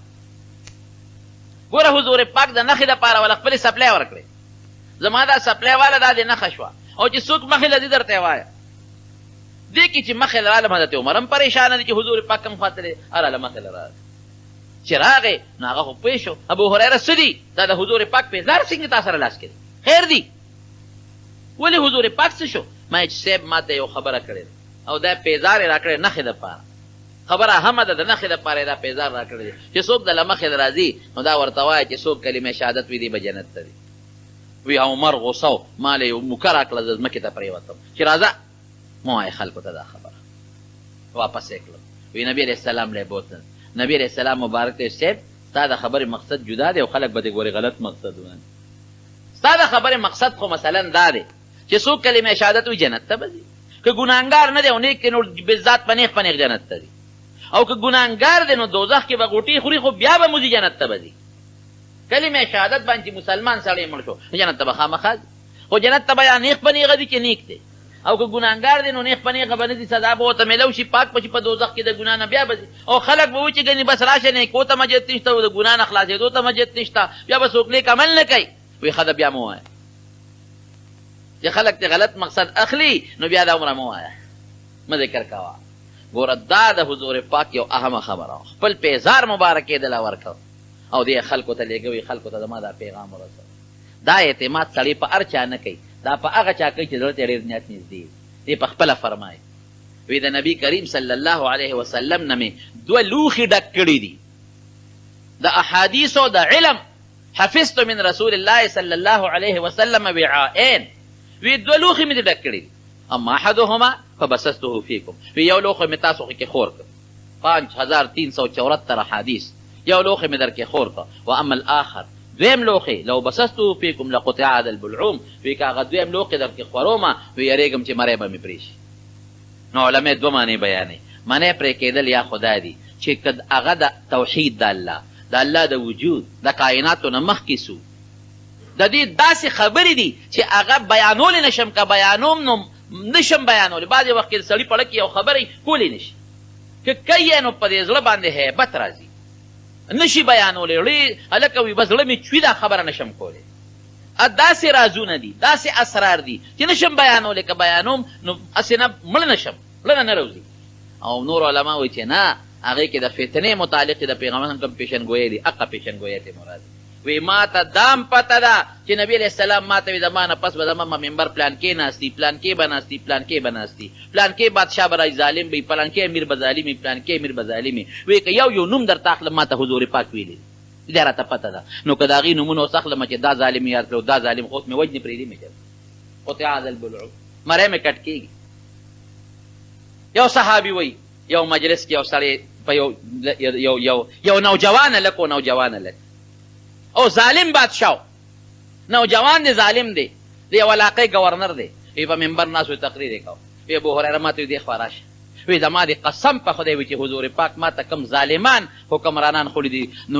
ګوره حضور پاک د نښې دپاره وله خپلې سپلی ورکړې. زما دا سپلی واله دا دې نښه شوه او چې څوک مخې له ځي درته یې وایه. دې کې چې مخې له رالم حضرت عمر هم پریشانه دی چې حضور پاک کوم خواته دی، هراله مخې له راغی. چې راغی نو هغه خو پوه شو ابو هریره څه دي دا د حضور پاک پیزار څنګه تا سره لاس کې دی، خیر دی ولې حضور پاک څه شو؟ ما چې صاحب ما ته یو خبره کړې ده او دا پیزار یې راکړی نښې دپاره. خبره همه ده د نښې دپاره یې دا پیزار راکړی دی چې څوک د له مخې راځي نو دا ورته وایه چې څوک کلمې شهادت وي دی به جنت ته ځي. وی عمر غوسه و، ما له یو موکه راکړه زه ځمکې ته پرېوتم چې راځه مه وایه خلکو ته دا خبره. واپس یې کړم. وی نبي علیه السلام له یې بوتلل. نبی علیه السلام مبارک ته صاحب ستا د خبرې مقصد جدا دی او خلک به دې ګورې غلط مقصد ونه. ستا د خبرې مقصد خو مثلا دا دی چې څوک کلمې شهادت وي جنت ته به ځي، که ګناهګار نه دی او نیک دی نو بالذات په نیغ جنت ته ځي، او که ګناهګار دی نو دوزخ کې به غوټې خوري خو بیا به موځي جنت ته به ځي. کلمې شهادت باندې مسلمان سړی مړ شو جنت ته به خامخا ځي، خو جنت ته به یا نیغ په نیغه ځي چې نیک دی، او که ګناهګار دی نو نیغ په نیغه به نه ځي، سزا به ورته میلاو شي پاک به شي په دوزخ کې د ګناه نه بیا به ځي. او خلک به وایي چې ګنې بس راشه نیکو ته مجد نشته او د ګناه نه خلاصېدو ته مجد نشته، بیا به څوک نیک عمل نه کوي. وایي ښه ده بیا مه وایه چې خلک ته غلط مقصد اخلي نو بیا دا عمره مه وایه، مه ذکر کوه. ګوره دا د حضور پاک یو اهمه خبره وه، خپل پیزار مبارک یې دله ورکړ او دې خلکو ته لېږوي خلکو ته زما دا پیغام ورسوه. دا اعتماد سړی په هر چا نه کوي، دا په هغه چا کوي چې زړه ته ډېر نیت نږدې دی. په خپله فرمایي وی د نبي کریم صلی الله علیه وسلم نه مې دوه لوښي ډک کړي دي د احادیثو د علم. حفظت من رسول الله صلی الله علیه وسلم وعاءین. وی دوه لوښي مې ډک کړي دي، اما احدهما فبسسته فیکم. وی یو لوښی مې تاسو کې خور کړ 5374 احادیث، یو لوښی مې در کې خور کړ. و اما الاخر دویم لوښی لو بسسته فیکم لقطع هذا البلعوم. وی که هغه دویم لوښی در کې خورومه وی یریږم چې مری به مې پرې شي. نو علماء دوه معنی بیانوي. معنی پرې کېدل یا خدا دی چې که هغه د توحید د الله د وجود د کائناتو نه مخکې سو د دې داسې خبرې دي چې هغه بیانولی نشم، که بیانوم نو نشم بیانولی. بعضې وخت کې سړي په اړه کې یو خبرې کولی نشي، که کوي نو په دې زړه باندې هیبت راځي نشي بیانولی هلکه وي بس زړه مې چوي دا خبره نشم کولی داسې رازونه دي داسې اسرار دي چې نشم بیانولی که بیانوم نو هسې نه مړه نشم زړه نه روځي او نور علما وایي چې نه هغې کې د فتنې متعلق د پیغمبر کوم پیشنګویی دي هغه پیشنګویی ته مراد وی ما ته دام پته ده چې نبی علیه السلام ما ته وي زما نه پس به زما منبر پلان کې ناستي پلان کې به ناستي پلان کې به ناستي پلان کې بادشاه به رای ظالم وي پلان کې امیر به ظالم وي پلان کې امیر به ظالم وي وی که یو نوم درته اخلم ما ته حضور پاک ویلي دا راته پته ده نو که د هغې نومونه اوس اخلم چې دا ظالم یاد کړو دا ظالم خو اوس مې وجنې پرېږدي مې قطع ذا البلع مری مې کټ کېږي یو صحابي وایي یو مجلس کې یو سړی په یو نوجوانه لک و نوجوانه لک او ظالم بادشاه نوجوان دی ظالم دی د یو علاقې گورنر دی وی په منبر ناست وی تقریر یې کوه وی ابو هریره ما ته وی دې خوا راشه وی زما د قسم په خدای وي چې حضور پاک ما ته کم ظالمان حکمرانان خوړي دي نو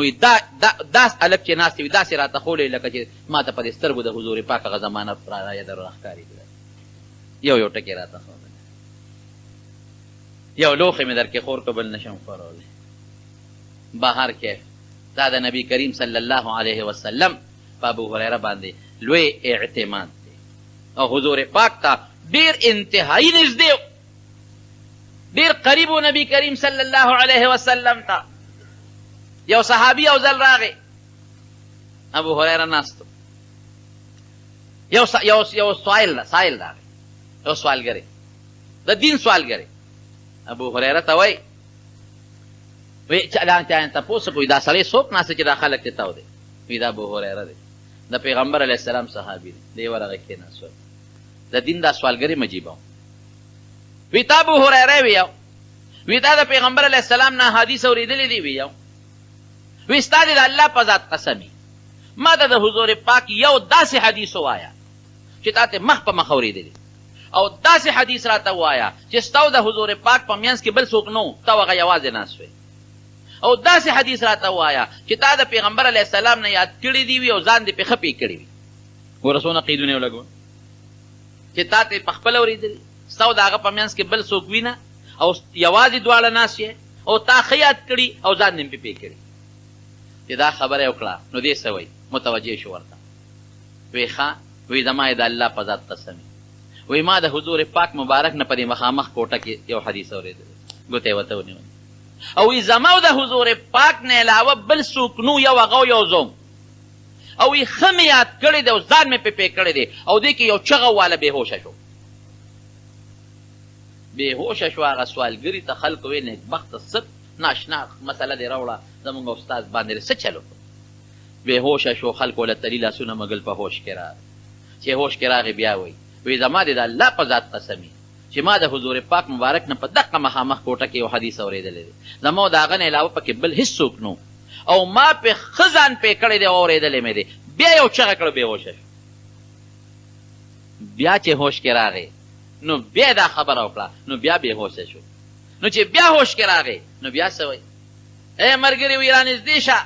داس هلک چې ناست وي داسې راته خوړی لکه چې ما ته په دې سترګو د حضور پاک هغه زمانه رایه در راښکاري یو ټکې راته ښودلی یو لوښی مې در کې خور که بل نشم خورولی بهر کې دا د نبی کریم صلی الله علیه وسلم په ابو هریره باندې لوی اعتماد دی او حضور پاک ته ډېر انتهایی نږدې ډېر قریب و نبی کریم صلی الله علیه وسلم ته یو صحابي یو ځل راغی ابو هریره ناست یو سائل راغی یو سوالګری د دین سوالګری ابو هریره ته وایي وی چا تپوس کوي دا سړی څوک ناسته چې دا خلک ته تاو دی وی دا ابو هریره دی د پیغمبر علیه السلام صحابي دی دی ورغه کېناست د دین دا سوالګري مجیبه وی تا ابو هریره وی تا د پیغمبر علیه السلام نه حدیث اورېدلی دی وی ستا د الله په ذات قسمي ما ته د حضور پاک یو داسې حدیث ووایه چې تا ته مخ په مخ اورېدلی او داسې حدیث راته ووایه چې ستا د حضور پاک په منځ کې بل څوک نه و ته هغه یوازې ناست وې او داسې حدیث راته ووایه چې تا د پیغمبر علیه السلام نه یاد کړي دي وي او ځان دې پې ښه پې کړي وي ګوره څونه قیدونه یې ولګول چې تا ته په خپله اورېدلي ستا او د هغه په منځ کې بل څوک وینه او یوازې دواړه ناست یې او تا ښه یاد کړي او ځان دې پې پې کړي چې دا خبره یې وکړه نو دې څه وایي متوجه شو ورته وی ښه وی زما یې د الله په ذات قسم وی ما د حضور پاک مبارک نه په دې مخامخ کوټه کې یو حدیث اورېدلی ګوتې یې ورته ونیولې او وی زما او د حضور پاک نه علاوه بل څوک نو یو هغه یو زوم او وی ښه مې یاد کړی دی او ځان مې پې پې کړی دی او دې کې یو چغه واله بېهوشه شو بېهوشه شو هغه سوالګري ته خلکو ویل نیکبخته څه ناشنا مسله دې راوړه زمونږ استاد باندې څه چلو بېهوشه شو خلکو له تلي لاسونه مګل په هوش کې راغی چې هوش کې راغی بیا وی زما دې د الله په ذات قسمي چې ما د حضور پاک مبارک نه په دقه مخامخ کوټه کې یو حدیث اورېدلی دی زما او د هغه نه علاوه پکې بل هېڅ څوک نو او ما پې ښه ځان پې کړی دی او اورېدلی مې دی بیا یو چغه کړه بېهوشه شو بیا چې هوش کې راغی نو بیا دا خبره وکړه نو بیا بېهوشه شو نو چې بیا هوش کې راغی نو بیا څه وایي ای ملګري وی رانږدې شه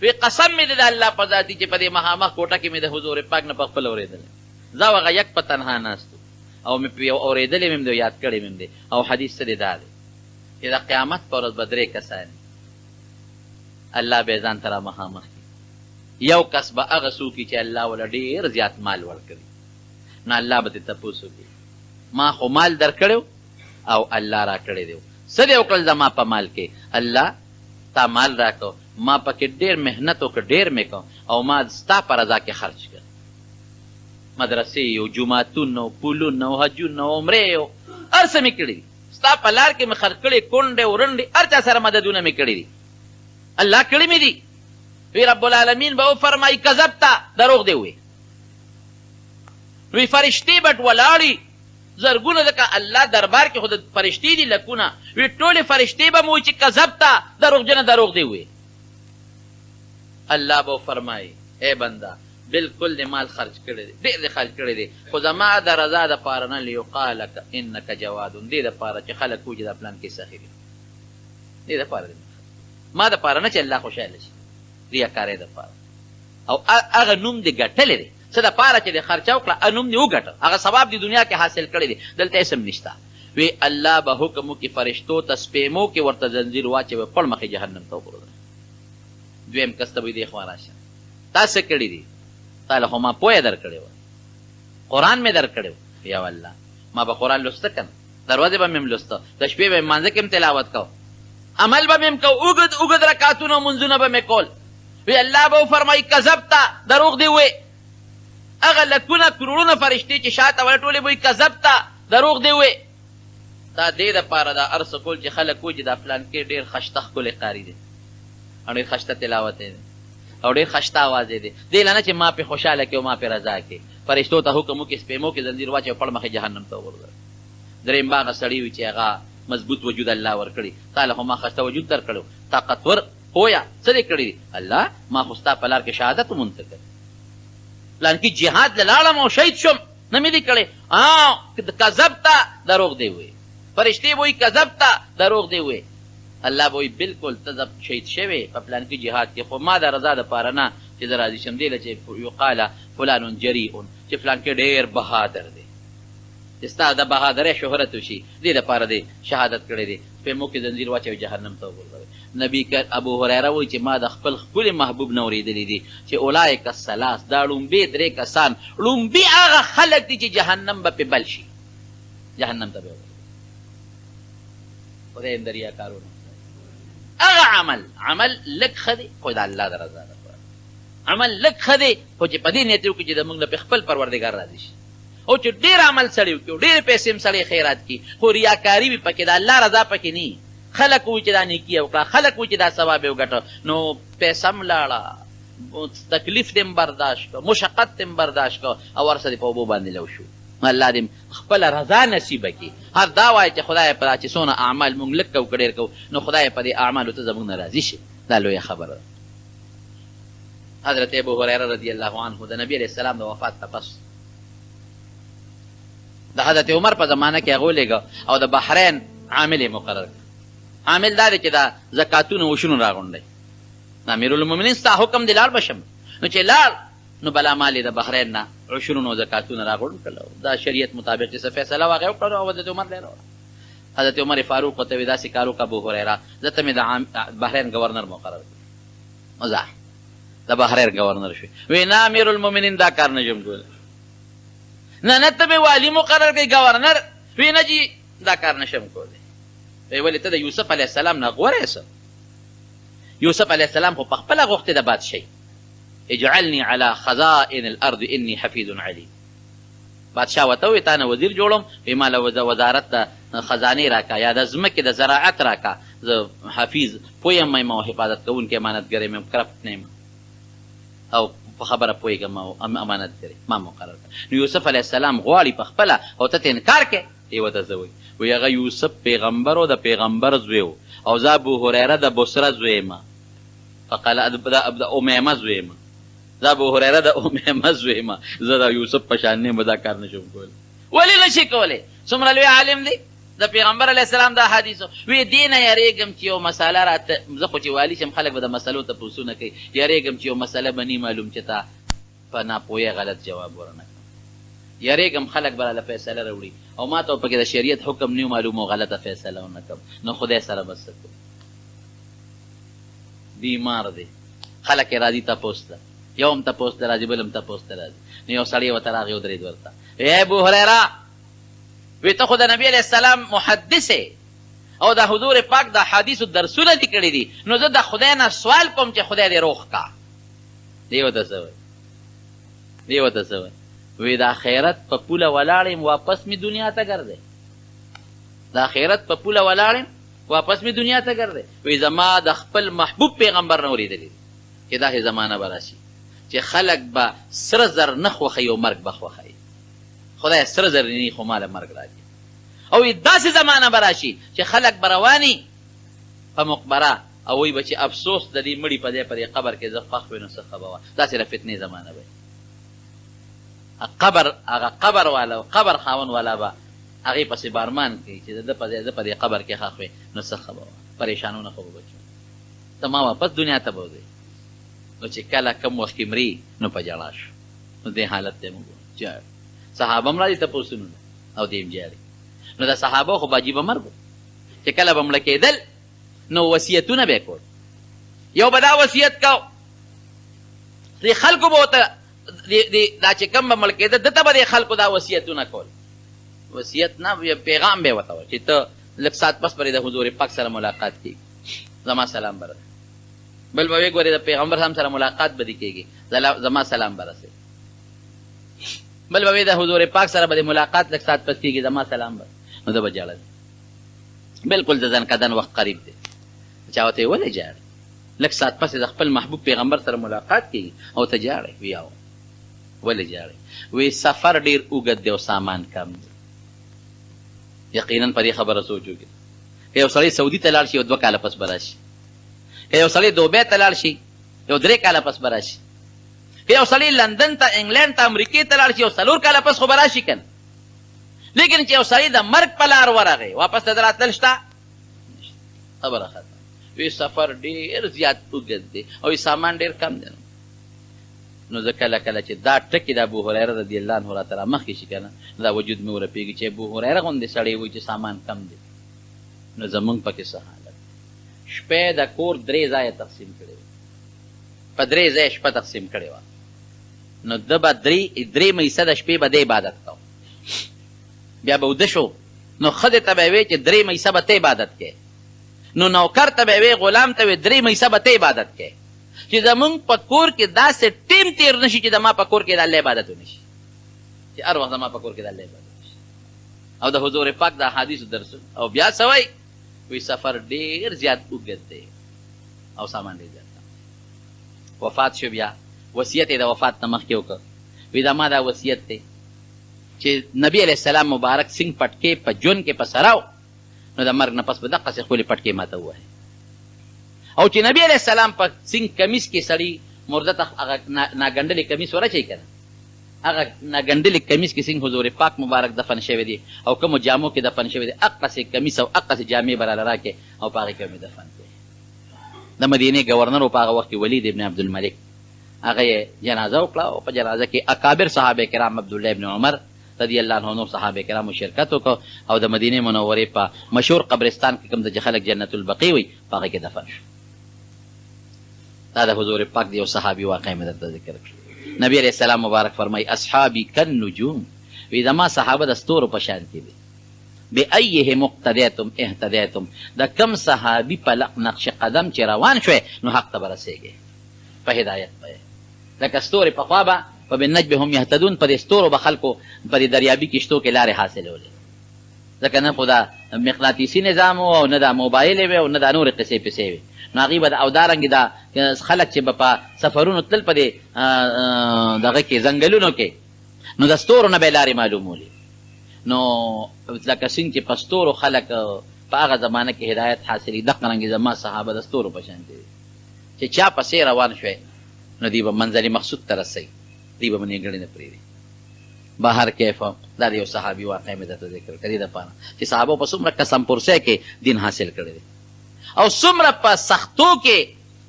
وی قسم مې دی د الله په ذاتي چې په دې مخامخ کوټه کې مې د حضور پاک نه په خپله اورېدلی زه هغه یک په تنها ناست او مې پې اورېدلی مې هم دی یاد کړی مې هم دی او حدیث څه دی دا دی چې د قیامت په ورځ به درې کسان الله به یې ځان ته را مخامخ کړي یو کس به هغه څوک چې الله وله ډېر زیات مال ورکړي نو الله به ترې تپوس وکړي ما خو مال درکړی او الله را کړی دی څه دې وکړل زما په مال کې الله تا مال راکړو ما پکې ډېر محنت وکړ ډېر مې کړ او ما ستا په رضا کې خرچ کړ مدرسې او جوماتونه او پولونه او حجونه او عمرې او هر څه مې کړي دي ستا په لار کې مې خرڅ کړي کونډې او رنډې هر چا سره مددونه مې کړي دي الله کړي مې دي وی رب العالمین به وفرمایي کذبته دروغ دې ووایي وی فرشتې بټ ولاړي زرګونه ځکه الله دربار کې خو د فرشتې دي لکونه وی ټولې فرشتې به مو وایي چې کذبته دروغجنه دروغ دې ووایي الله به وفرمایي ای بنده بالکل دې مال خرج کړی دی ډېر دې خرج کړی دی خو زما د رضا دپاره نه لیقال انک جواد دې دپاره چې خلک وایي چې دا پلان کې سخي دی دې دپاره ما دپاره نه چې الله خوشحاله شي ریاکارۍ دپاره او هغه نوم دې ګټلی دی څه دپاره چې دې خرچه وکړه هغه نوم دې وګټه هغه ثواب دې دنیا کې حاصل کړی دی دلته اسم نشته وی الله به حکم وکړي فرشتو ته سپېمو کې ورته زنځیر واچوي پړ مخې جهنم ته وغورځوي دویم کس ته وایي دې خوا راشه تا څه کړي دي تا له خو ما پوهه درکړې وه قرآن مې درکړی و یا والله ما به قرآن لسته کنه دروازې به مې هم لسته د شپې به مې مانځه کې هم تلاوت کو عمل به مې هم کو اوږد اوږد رکعتونه منځونه به مې کول وی الله به وفرمایي کذبته دروغ دې وې هغه لکونه کروړونه فرشتې چې شاته ولټولې به وي کذبته دروغ دې وې دا دې دپاره دا هر څه کول چې خلک وایي چې دا فلانکې ډېر خشته ښکلی قاري دی او ډېر خشته تلاوت دی او ډېر خشته اواز دی دې له نه چې ما پې خوشحاله کړي او ما پې رضا کړي فرشتو ته حکم وکړي سپېمو کې زنځیر واچوي او پړ مخې جهنم ته وغورځوي درېیم به هغه سړی وي چې هغه مضبوط وجود الله ورکړي تا له خو ما خسته وجود درکړی و طاقتور پویه څه دې کړي دي الله ما خو ستا په لار کې شهادت مونځ کړی پلانکي جهاد له لاړم او شهید شم نه مې دي کړی کذبته دروغ دی وی فرشتې به وایي کذبته دروغ دی وی الله به وایي بلکل ته شهید شوې په پلانکي جهاد کې خو ما د رضا دپاره نه چې زه راضي شم دې له چې یقاله فلان جریء چې فلانکي ډېر بهادر دی چې ستا د بهادرۍ شهرت وشي دې دپاره دی شهادت کړی دی سپېمو کې زنځیر واچوي جهنم ته وغورځوي نبي ابو هریره وایي چې ما د خپل ښکلي محبوب نه اورېدلی دي چې اولئک الثلاث دا ړومبې درې کسان ړومبي هغه خلک دي چې جهنم به پې بل شي جهنم ته به خدای هم د ریاکارونه هغه عمل لږ ښه دی خو د الله د رضا دپاره عمل لږ ښه دی خو چې په دې نیت وکړي چې د موږ نه پې خپل پروردګار راضي شي او چې ډېر عمل سړی وکړي ډېرې پیسې هم سړی خیرات کړي خو ریاکاري وي پکې د الله رضا پکې نه خلک وایي چې دا نیکي وکړه خلک وایي چې دا ثواب یې وګټه نو پیسه هم لاړه تکلیف دې هم برداشت کړه مشقت دې هم برداشت کړه او ورسه دې په اوبو باندې لو شو الله دې خپله رضا نصیبه کړي هر دا وایي چې خدای په چې څونه اعمال مونږ لږ کوو که ډېر کوو نو خدای په دې اعمالو ته زموږ نه راضي شي دا لویه خبره ده حضرت ابو هریره رضی الله عنه د نبي علیه السلام د وفات نه پس د حضرت عمر په زمانه کې هغه ولېږه او د بحرین عامل یې مقرر کړ عامل دا دی چې دا زکاتونه وشونو راغونډی امیرالمؤمنین ستا حکم دی لاړ به شم نو چې لاړ نو بلا مال یې د بحرین نه عشرونو زکاتونه راغونډ کړل دا شریعت مطابق چې څه فیصله وغه وکړه او حضرت عمر له راوړه حضرت عمر فاروق ته وی داسې کار وکړه ابو هریره زه ته مې د بحرین گورنر مقرر کړ مزاح د بحرین گورنر شوی وی نه امیرالمؤمنین دا کار نه شم کولی نه ته مې والي مقرر کړې ګورنر وی نه جي دا کار نه شم کولی وی ولې ته د یوسف علیه السلام نه غوره یې یوسف علیه السلام خو په خپله غوښتې د بادشاهي اجعلني على خزائن الارض اني حفیظ علیم بادشاه ورته ووایي تا نه وزیر جوړم وی ما له وزارت د خزانې راکه یا د ځمکې د زراعت راکه زه حفیظ پوه یم یم او حفاظت کوونکی امانتګر یم کرپټ نه یم او په خبره پوهېږم او امانتګر ما مقرر کړه نو یوسف علیه السلام غواړي په خپله او ته انکار کې یې ورته زه وایي وی هغه یوسف پیغمبر و د پیغمبر زوی و او زه ابو هریره د بصره زوی یم د امیمه زوی یم زه ابو هریره د امیمه زوی یم زه د یوسف په شان نه یم دا کار نه شم کولی ولې نه شي کولی څومره لوی عالم دی د پیغمبر علیه السلام دا حدیثو وی دې نه یارېږم چې یو مسله راته زه خو چې والي شم خلک به د مسلو تپوسونه کوي یارېږم چې یو مسله به نی معلوم چې تا په ناپوهۍ غلط جواب ورنه کړم یارېږم خلک به راله فیصله راوړي او ما ته پکې د شریعت حکم نه معلوم او غلطه فیصله ونه کړم نو خدای سره به څه کوم بیمار دی خلک یې راځي تپوس ته یو هم تپوس ته راځي بل هم تپوس ته راځي نو یو سړی ورته راغی ودرېد ورته ای ابو هریره وی ته خو د نبي علیه السلام محدث او د حضور پاک د حدیثو درسونه دي کړي دي نو زه د خدای نه سوال کوم چې خدای دې روغ کا دی ورته څه وایي وی د آخرت په پوله ولاړ یم واپس مې دنیا ته ګرځئ د آخرت په پوله ولاړ یم واپس مې دنیا ته ګرځئ وی زما د خپل محبوب پیغمبر نه اورېدلي چې داسې زمانه به راشي چې خلک به سره زر نه خوښوي او مرګ به خوښوي خدای سره زر نه خو ماله مرګ راکړي او داسې زمانه به راشي چې خلک به رواني په مقبره او وایي به چې افسوس د دې مړي په دې قبر کې زه خوښ وی نو څه ښه به وه داسې د فتنې زمانه به هغه قبر والا او قبر خاون والا به هغې پسې بارمان کوي چې د ده په دې قبر کې ښخ وی نو څه ښه به وه پریشانونه خو به بچو ته ما واپس دنیا ته به وځئ نو چې کله کم وخت کې مري نو په ژړا شو نو دې حالت ته موږ ژاړو صحابه هم راځي تپوسونه او دې هم ژاړي نو د صحابه خو به عجیبه مرګ چې کله به مړه کېدل نو وصیتونه به یې کول یو به دا وصیت کو دې خلکو به ورته دا چې کوم به مړ کېده دته به دې خلکو دا وصیتونه کول وصیت نه پیغام به ورته چې ته لږ ساعت پس پرې د حضور پاک سره ملاقات کېږي زما سلام به بل به وګورې د پیغمبر هم سره ملاقات به دې کېږي زما سلام به رسې بل به د حضور پاک سره به ملاقات لږ ساعت پس کېږي زما سلام به نو ده به ژړل بلکل د ځن قدن وخت قریب دی چا ورته ولې ژاړې لږ ساعت پس د خپل محبوب پیغمبر سره ملاقات کېږي او ته ژاړې وی او ولې ژاړې وی سفر ډېر اوږد دی او سامان کم دی یقینا په دې خبره سوچ وکړه که یو سړی سعودي ته لاړ شي یو 2 کاله پس به راشي که یو سړی دوبۍ ته لاړ شي یو 3 کاله پس به راشي که یو سړی لندن ته انګلینډ ته امریکې ته لاړ شي یو 4 کاله پس خو به راشي که نه لیکن چې یو سړی د مرګ په لار ورغی واپس ته د راتلل شته خبره ختمه وی سفر ډېر زیات اوږد دی او سامان ډېر کم دی نو زه کله کله چې دا ټکې د ابوهریره رضی الله عنه راته رامخکې شي که نه دا وجود مې ورپېږي چې ابوهریره غوندې سړی وایي چې سامان کم دی نو زمونږ پکې څه حالت شپې د کور 3 ځایه تقسیم کړې وه په 3 ځایه شپه تقسیم کړې وه نو ده به 3 میسه د شپې به د عبادت کو بیا به وده شو نو ښځې ته به یې وی چې 3 میسه به ته عبادت کې نو نوکر ته به یې وی غلام ته وی 3 میسه به ته عبادت کې چې زمونږ په کور کې داسې ټیم تیر نشي چې زما په کور کې د الله عبادت ونشي چې هر وخت زما په کور کې د الله عبادت ونشي او د حضور پاک د احادیثو درس او بیا څه وایي وی سفر ډېر زیات اوږد دی او سامان ډېر زیات وفات شو بیا وصیت یې د وفات نه مخکې وکړ وی دا ما دا وصیت دی چې نبی علیه السلام مبارک سنګ پټکې په جون کې په سراو نو د مرګ نه پس به دقسې خپلې پټکې ماته ووهي او چې نبی علیه السلام په سنګ کمیس کې سړي مرده ته هغه ناګنډلې کمیس ورچوي که نه هغه ناګنډلې کمیس کې څنګه حضور پاک مبارک دفن شوی دی او کومو جامو کې دفن شوی دی هغسې کمیس او هغسې جامې به راله راکړې او په هغې کې مې دفن کړې د مدینې ګورنر و په هغه وخت کې ولید ابن عبدالملک هغه یې جنازه وکړه او په جنازه کې اکابر صحابه کرام عبدالله ابن عمر رضی الله عنه نور صحابه کرامو شرکت وکړو او د مدینې منورې په مشهور قبرستان کې کوم د خلک جنت البقیع وي په هغه کې دفن شو دا د حضور پاک د یو صحابي واقع مې درته ذکر کړو نبی علیه السلام مبارک فرمایي اصحابي کالنجوم وی زما صحابه د ستورو په شان کې دي بأیهم اقتدیتم اهتدیتم د کم صحابي په نقش قدم چې روان شوی نو حق ته به رسېږي په هدایت به لکه ستورې پخوا به په بالنجم هم یهتدون په دې ستورو به خلکو په دې دریابي کشتو کې لارې حاصلولې ځکه نه خو دا مقناطیسي نظام و او نه دا موبایل وې او نه دا نورې قصې پسې وې نو هغوی به او دارنګې دا خلک چې به په سفرونو تلل په دې دغه کې ځنګلونو کې نو د ستورو نه به یې لارې معلومولې نو لکه څنګه چې په ستورو خلک په هغه زمانه کې هدایت حاصلي دغه رنګې زما صحابه د ستورو په شان دي چې چا پسې روان شوی نو دوی به منزل مقصود ته رسوي دوی به نیګړې نه پرېږدي بهر کیف دا د یو صحابي واقع مې درته ذکر کړي دپاره چې صحابو په څومره قسم پرسۍ کې دین حاصل کړی دی او څومره په سختو کې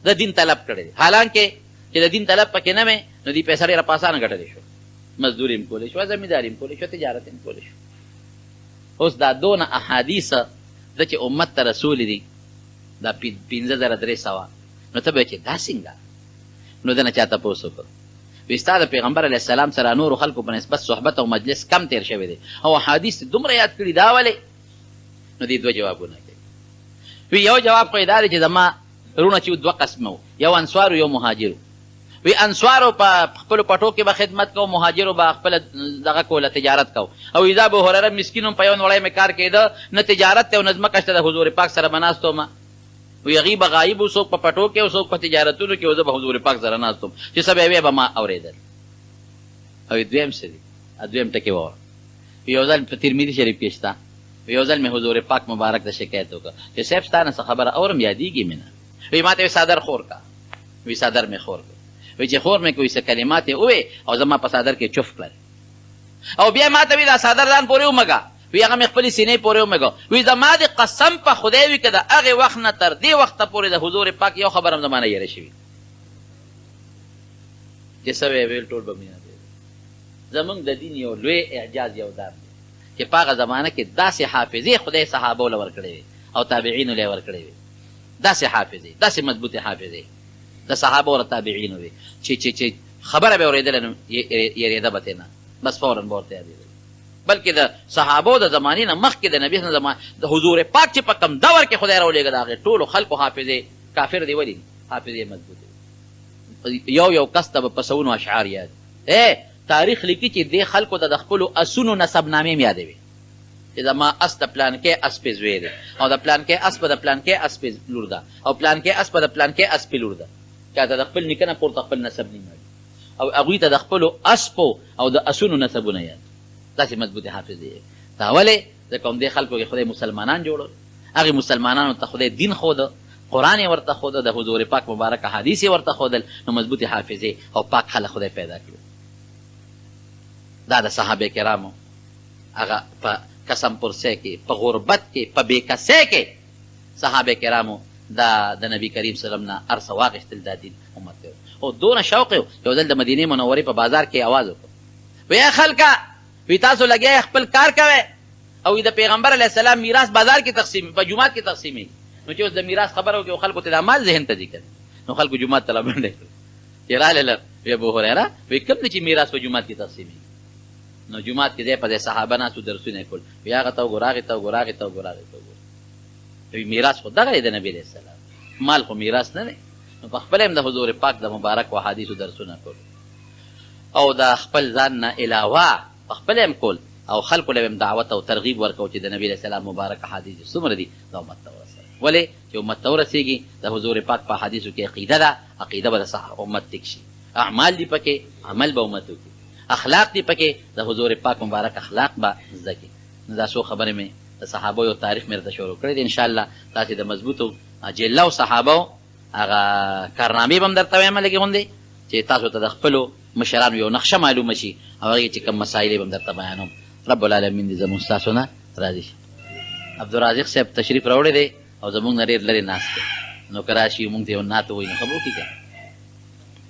د دین طلب کړی دی حالانکې چې د دین طلب پکې نه وې نو دوی پیسه ډېره په اسانه ګټلی شو مزدوري هم کولی شوه زمینداري هم کولی شوه تجارت هم کولی شو اوس دا دونه احادیث ده چې امت ته رسولي دي دا 5300 نو ته به چې دا څنګه نو ده نه چا تپوس وکړ وی ستا د پیغمبر علیه السلام سره نورو خلکو په نسبت صحبت او مجلس کم تیر شوی دی او احادیث دومره یاد کړي دا ولې نو دې 2 جوابونه کوي وی یو جواب خو یې دا دی چې زما رونه چې 2 قسمه وو یو انصارو یو مهاجرو وی انصارو په خپلو پټو کې به خدمت کو مهاجرو به خپله دغه کوله تجارت کو او اذا ابو هریره مسکین هم په یو نوړی مې کار کېده نه تجارت ته او نه ځمکه شته د حضور پاک سره به ناست وم وی هغوی به غایب و څوک په پټو کې او څوک په تجارتونو کې او زه به حضور پاک سره ناست وم چې څه به یې به ما اورېدل او دویم څه دي دویم ټکې واوره یو ځل په ترمذي شریف کې شته یو ځل مې حضور پاک مبارک ته شکایت وکړه چې صاحب ستا نه څه خبره اورم یادېږي مې نه وی ما ته وی صادر خور کا وی صادر مې خور کړ وی چې خور مې کوي څه کلمات یې ووې او زما په صادر کې چف کړل او بیا ما ته وی دا صادر ځان پورې ومږه وی هغه مې خپلې سینې پورې ومږه وی زما د قسم په خدای وي که د هغې وخت نه تر دې وخته پورې د حضور پاک یو خبر هم زما نه یېره شوي چې څه وی ویل ټول به مینه زمونږ د دین یو لوی اعجاز یو دا دی چې په هغه زمانه کې داسې حافظې خدای صحابو له ورکړې وې او تابعینو له یې ورکړې وې داسې حافظې داسې مضبوطې حافظې د صحابه او تابعین وي چې خبره به اورېدله نو یېرېده به ترې نه بس فورا به ورته یادېدل بلکې د صحابو د زمانې نه مخکې د نبي د حضور پاک چې په کوم دور کې خدای راولېږه د هغې ټولو خلکو حافظې کافر دی ولې حافظې مضبوطې یو کس ته به په سوونو اشعار یاد تاریخ لیکي چې دې خلکو ته د خپلو اسونو نسب نامې م یادوي چې زما اس د پلانکې اس پې زوی دی او د پلانکې اس په د پلانکې اس پې لور ده او پلانکې اس په د پلانکې اس پې لور ده چاته د خپل نیکه نه پورته خپل نسب نه او هغوی ته د خپلو اسپو او د اسونو نسبونه یاد داسې مضبوطې حافظې دا ولې ځکه همدې خلکو کې خدای مسلمانان جوړل هغې مسلمانانو ته خدای دین ښوده قرآن یې ورته ښوده د حضور پاک مبارک احادیث یې ورته ښودل نو مضبوطې حافظې او پاک خلک خدای پیدا کړو دا د صحابه کرامو هغه په قسم پرسۍ کې په غربت کې په بېکسۍ کې صحابه کرامو دا د نبي کریم صلی الله علیه وسلم نه هر څه واخېستل دا دین امت ته او دونه شوق یو ځل د مدینې منورې په بازار کې اواز وکړو وی خلکه وی تاسو لګیا خپل کار کوئ او د پیغمبر علیه السلام میراث بازار کې تقسیم په جومات کې تقسیمېږي نو چې اوس د میراث خبره وکړي خلکو ته دا مال ذهن ته ځي کړي نو خلکو جومات ته رابنډی کړو چې راغلل وی ابو هریره وی کوم دی چې میراث په جومات کې تقسیمېږي نو جومات کې ځای په ځای صحابه ناستو درسونه یې کول وی هغه ته وګوره هغې ته وګوره هغې ته وګوره هغې ته وګوره وی میراث خو دغه دی د نبي علیه السلام مال خو میراث نه دی نو په خپله هم د حضور پاک د مبارک و حدیثو درسونه کول او د خپل ځان نه علاوه په خپله هم کول او خلکو له هم دعوت او ترغیب ورکو چې د نبي علیه السلام مبارک حدیث څومره دي د امت ته ورسوي ولې چې امت ته ورسېږي د حضور پاک په حدیثو کې عقیده ده عقیده به د امت تک شي اعمال دي پکې عمل به امت وکړي اخلاق دي پکې د حضور پاک مبارک اخلاق به زده کړي نو دا څو خبرې مې د صحابو یو تاریخ مې درته شروع کړی دی انشاءالله تاسې د مضبوطو جلو صحابو هغه کارنامې به هم درته وایم لږې غوندې چې تاسو ته د خپلو مشرانو یو نقشه معلومه شي او هغې چې کوم مسایل یې به هم درته بیانوم رب العالمین دې زموږ ستاسو نه راضي شي عبدالرازق صاحب تشریف راوړی دی او زموږ نه ډېر لرې ناست دی نو که راشي مونږ ته یو نعت ووایي نو ښه به وکړي که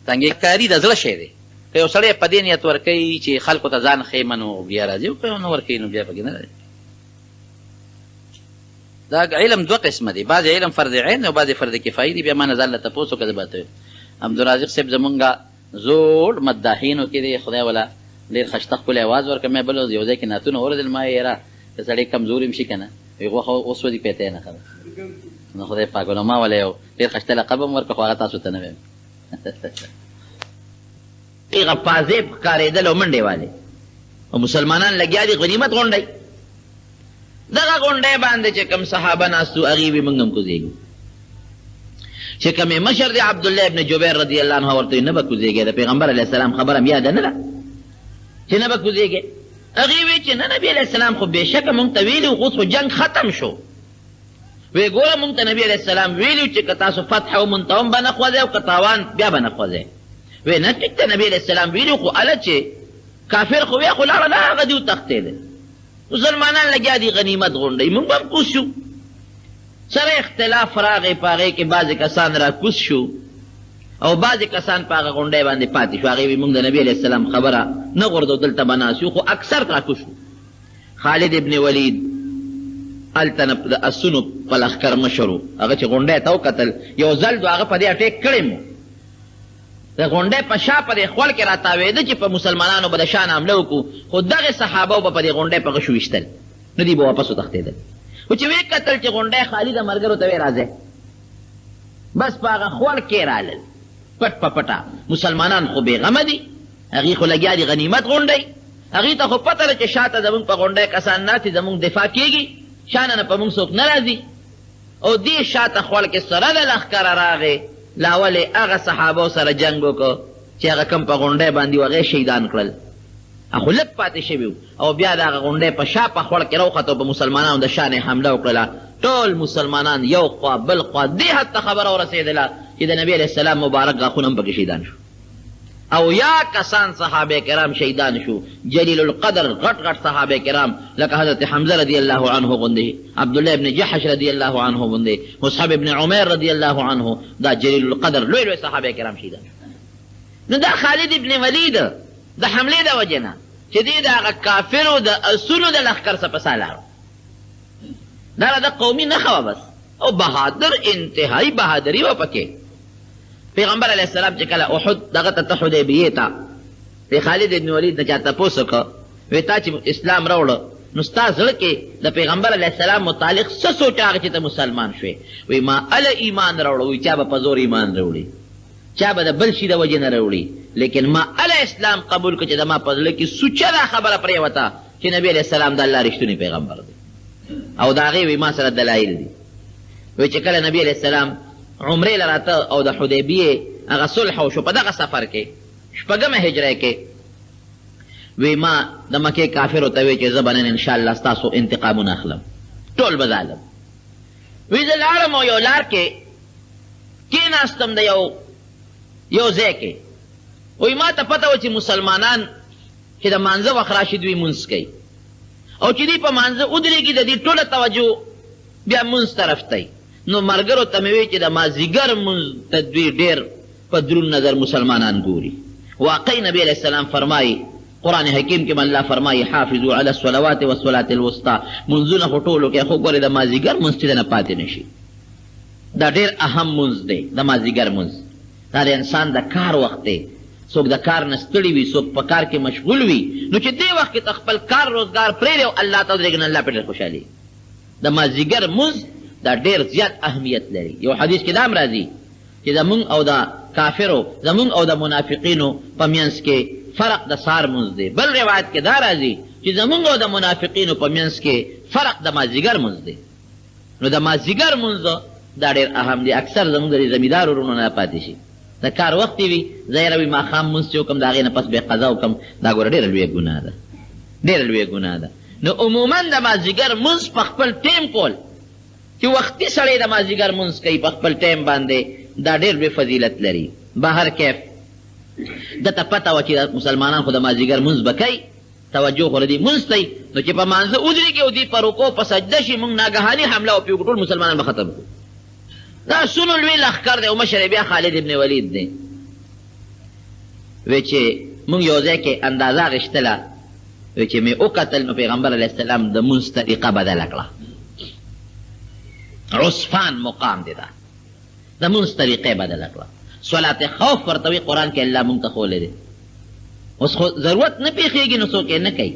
تنګېکاري د زړه شی دی که یو سړی په دې نیت ورکوي چې خلکو ته ځان ښیمه نو بیا راځي او که نه ورکوي نو بیا پکې نه راځي دا علم دوه قسمه دی بعضې علم فرض عین دی او بعضې فرض کفایي دی بیا ما نه ځان له تپوس وکړه زه به ته عبدالرازق صاحب زمونږ زوړ مداحینو کې دی خدای والا ډېر ښایسته ښکلی اواز ورکړه مې بل یو ځای کې نعتونه واورېدل ما یاره که سړی کمزوري هم شي که نه وایي غوښه اوس ودي پیتی نه خبر نو خدای پاک نو ما والا یو ډېر ښایسته لقب هم ورکړه خو هغه تاسو ته نه وایم هغه پازیب ښکارېدل او منډې والې او مسلمانان لګیا دي غنیمت غونډئ دغه غونډۍ باندې چې کوم صحابه ناستو هغې وي موږ هم کوزېږو چې کوم مشر دی عبدالله ابن جبیر رضی الله عنه ورته نه به کوزېږې د پیغمبر علیه السلام خبره هم یاده نه ده چې نه به کوزېږې هغې وی چې نه نبي علیه السلام خو بېشکه موږ ته ویلي اوس خو جنګ ختم شو وی ګوره موږ ته نبي علیه السلام ویلي چې که تاسو فتح ومونته هم به نه خوځئ او که تاوان بیا به نه خوځئ وی نه ټیک ته نبي علیه السلام ویلي خو هله چې کافر خو بیا خو لاړه نه هغه دي وتښتېده مسلمانان لګیا دي غنیمت غونډئ موږ به هم کوز شو سره اختلاف راغی په هغې کې بعضې کسان را کوز شو او بعضې کسان په هغه غونډۍ باندې پاتې شو هغې وي موږ د نبي علیه السلام خبره نه غورځو دلته به ناست یو خو اکثر را کوز شو خالد ابن ولید هلته نه د اسونو په لښکر مشر و هغه چې غونډۍ ته وکتل یو ځل دو هغه په دې اټیک کړی مو د غونډۍ په شا په دې خول کې را تاوېده چې په مسلمانانو به د شا نه حمله وکړو خو دغې صحابه به په دې غونډۍ په غشو ویشتل نه دي به واپس وتښتېدل خو چې ویې کتل چې غونډۍ خالي د ملګرو ته ویې راځئ بس په هغه خول کې رالل پټ په پټه مسلمانان خو بېغمه دي هغې خو لګیا دي غنیمت غونډئ هغې ته خو پته ده چې شاته زمونږ په غونډۍ کسان ناست دي زمونږ دفاع کېږي شانه نه په مونږ څوک نه راځي او دې شاته خول کې سره د لښکره راغې لا ولې هغه صحابو سره جنګ وکړو چې هغه کم په غونډۍ باندې و هغې شهیدان کړل خو لږ پاتې شوي او بیا د هغه غونډۍ په شا په خوړ کې راوخته په مسلمانانو د شان حمله وکړله ټول مسلمانان یو خوا بل خوا دې حد ته خبره ورسېدله چې د نبي علیه السلام مبارک غاښونه هم پکې شهیدان شو او یا کسان صحابه کرام شهیدان شو جلیل القدر غټ غټ صحابه کرام لکه حضرت حمزه رضی الله عنه غوندې عبدالله ابن جحش رضی الله عنه غوندې مصعب ابن عمیر رضی الله عنه دا جلیل القدر لوی لوی صحابه کرام شهیدان شو نو دا خالد ابن ولید د حملې د وجې نه چې دې د هغه کافرو د اسونو د لښکر څه په سا لاړو دا د قومي نښه وه بس او بهادر انتهایي بهادري وه پکې پیغمبر علیہ السلام چې کله احد دغه ته حدیبیې ته د خالد بن ولید نه چا تپوس وکړ وی تا چې اسلام راوړه نو ستا زړه کې د پیغمبر علیه السلام متعلق څه سوچ هغه چې ته مسلمان شوې وی ما اله ایمان راوړه وی چا به په زور ایمان راوړي چا به د بل شي د وجې نه راوړي لیکن ما اله اسلام قبول کړ چې د ما په زړه کې سوچه دا خبره پرېوته چې نبی علیه السلام د الله رښتونی پیغمبر دی او د هغې وی ما سره دلایل دي وی چې کله نبی علیه السلام عمرې له راته او د حدیبیې هغه صلح وشو په دغه سفر کې شپږمه هجره کې وی ما د مکې کافرو ته وی چې زه به نن انشاءالله ستاسو انتقامونه اخلم ټول به ظالم وی زه لاړم او یو لار کې کېناستم د یو ځای کې وی ما ته پته وه چې مسلمانان چې د مانځه وخت راشي دوی مونځ کوي او چې دوی په مانځه ودرېږي د دې ټوله توجه بیا مونځ طرف ته نو ملګرو ته مې وی چې د مازدیګر مونځ ته دوی ډېر په دروند نظر مسلمانان ګوري واقعي نبی علیه السلام فرمایي قرآن حکیم کې الله فرمایي حافظو علی الصلوات والصلاة الوسطی منځونه خو ټولو کې خو ګورې د مازدیګر مونځ چې نه پاتې نشي دا ډېر اهم مونځ دی د مازدیګر مونځ دا د انسان د کار وخت دی څوک د کار نه ستړي وي څوک په کار کې مشغول وي نو چې دې وخت کې ته خپل کار روزګار پرېږدې او الله ته ودرېږي نو الله پرې ډېر خوشحالي د مازدیګر مونځ دا ډېر زیات اهمیت لري یو حدیث کې دا هم راځي چې زمونږ او د کافرو زمونږ او د منافقینو په منځ کې فرق د سار مونځ دی بل روایت کې دا راځي چې زمونږ او د منافقینو په منځ کې فرق د مازدیګر مونځ دی نو د مازدیګر مونځ دا ډېر اهم دی اکثر زمونږ د زمیندار ورونو نه پاتې شي د کار وخت وي زه یې روي ماښام مونځ چې وکړم د هغې نه پس بیا قضا وکړم دا ګوره ډېره لویه ګناه ده ډېره لویه ګناه ده نو عموما د مازدیګر مونځ په خپل ټیم کول چې وختي سړی د مازدیګر مونځ کوي په خپل ټیم باندې دا ډېر لوی فضیلت لري بهر کیف دته پته وه چې مسلمانان خو د مازدیګر مونځ به کوي توجه خو دې مونځ ته نو چې په مانځه ودرېږي او دوی په رکو په سجده شي موږ ناګهاني حمله وکړو ټول مسلمانان به ختم کړو دا څومره لوی لښکر دی او مشر بیا خالد ابن ولید دی وی چې موږ یو ځای کې اندازه اخېستله وی چې مې وکتل نو پیغمبر علیه السلام د مونځ طریقه بدله کړه عصفان مقام دی دا د مونځ طریقې بدله کړه صلات خوف ورته وي قرآن کې الله مونږ ته ښولی دی اوس خو ضرورت نه پېښېږي نو څوک یې نه کوي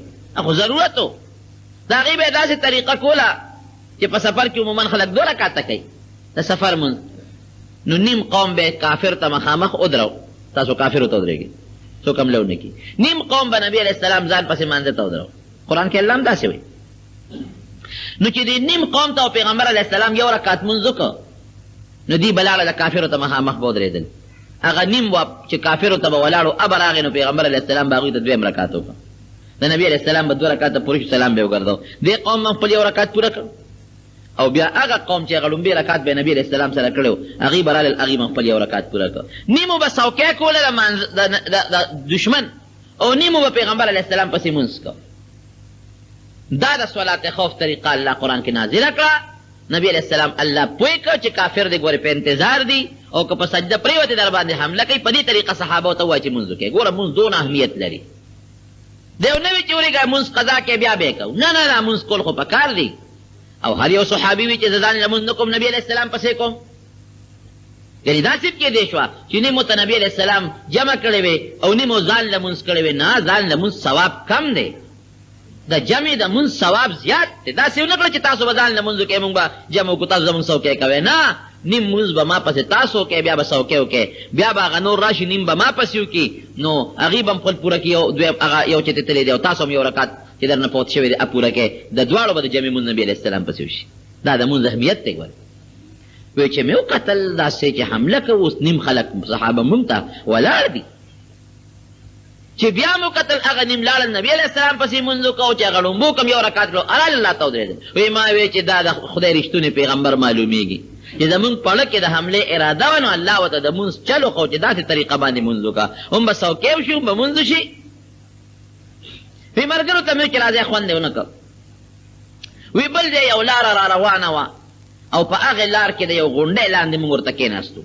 خو ضرورت و د هغې به یې داسې طریقه کوله چې په سفر کې عموما خلک 2 رکعته کوي د سفر مونځ نو نیم قوم به کافر ته مخامخ ودرو تاسو کافرو ته ودرېږئ څوک حمله ونه کړي نیم قوم به نبي علیه السلام ځان پسې مانځه ته ودرو قرآن کې الله هم داسې وایي نو چې د نیم قوم ته پیغمبر علیه السلام 1 رکعت مونځ وکړه نو دوی به لاړه د کافرو ته مخامخ به ودرېدل هغه نیم چې کافرو ته به ولاړو ابه راغی نو پیغمبر علیه السلام به هغوی ته 2 رکعت وکړه د نبي علیه السلام به 2 رکعته پوره شو سلام به یې وګرځاو دې قوم هم خپل 1 رکعت پوره کړ او بیا هغه قوم چې هغه لومبی رکعت به نبی علیه السلام سره کړی و هغې به رالل هغې به خپل 1 رکعت پوره کړ نیمو به څوکۍ کوله د دشمن او نیمو به پیغمبر علیه السلام پسې مونځ کړ دا د صلات خوف طریقه الله قرآن کې نازله کړه نبی علیه السلام الله پوه کړ چې کافر دی ګورې په انتظار دی او که په سجده پرېوتې در باندې حمله کوي په دې طریقه صحابو ته ووایي چې مونځ وکړئ ګوره مونځ دونه اهمیت لري دی نه وي چې ورېږه مونځ قضا کې بیا به یې کوو نه نه نه مونځ کول خو پکار دی او هر یو صحابي وي چې زه ځان لمونځ نه کوم نبي علیه السلام پسې کوم یعنې داسې کېدی شوه چې نیمو ته نبي علیه السلام جمع کړی وې او نیمو ځان لمونځ کړی وې نه ځان لمونځ ثواب کم دی د جمع د مونځ ثواب زیات دی داسې ونه کړه چې تاسو به ځان لمونځ وکړئ مونږ به جمع وکړو تاسو زمونږ څوکۍ کوئ نه نیم مونځ به ما پسې تاسو وکړئ بیا به څوکۍ وکړئ بیا به هغه نور راشي نیم به ما پسې وکړي نو هغې به هم خپل پوره کړي هغه یو چې تللی دی او تاسو هم 1 رکعت چې در نه پوت شوی دی پوره کړئ د دواړو به د جمع مونځ نبي علیه السلام پسې وشي دا د مونځ اهمیت دی ګوره وایي چې مې وکتل داسې چې حمله کوو اوس نیم خلک صحابه مونږ ته ولاړ دي چې بیا مو کتل هغه نیم لاړل نبي علیه السلام پسې مونځ وکړو چې هغه لومبو کوم 1 رکعت کړو ارال الله ته ودرېدل وایي ما وایي چې دا د خدای رښتونی پیغمبر معلومیږي چې زمونږ په ړه کې د حملې اراده وه نو الله ورته د مونځ چل وښو چې داسې طریقه باندې مونځ وکړه هم به څوکۍ وشي هم به مونځ وشي وی ملګرو ته مې چې راځئ خوند یې ونه کړ وی بل ځای یو لاره را روانه وه او په هغې لار کې د یو غونډۍ لاندې مونږ ورته کېناستو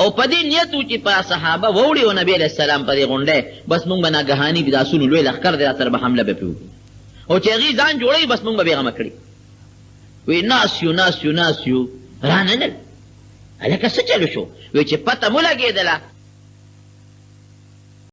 او په دې نیت و چې په صحابه ووړي و نبي علیه السلام په دې غونډۍ بس مونږ به ناګهاني د آسونو لوی لښکر دی را سره به حمله به پرې وکړو او چې هغې ځان جوړوي بس مونږ به بېغمه کړي وی ناست یو راننل هلکه څه چلو شو؟ وی چې پته مو لګېدله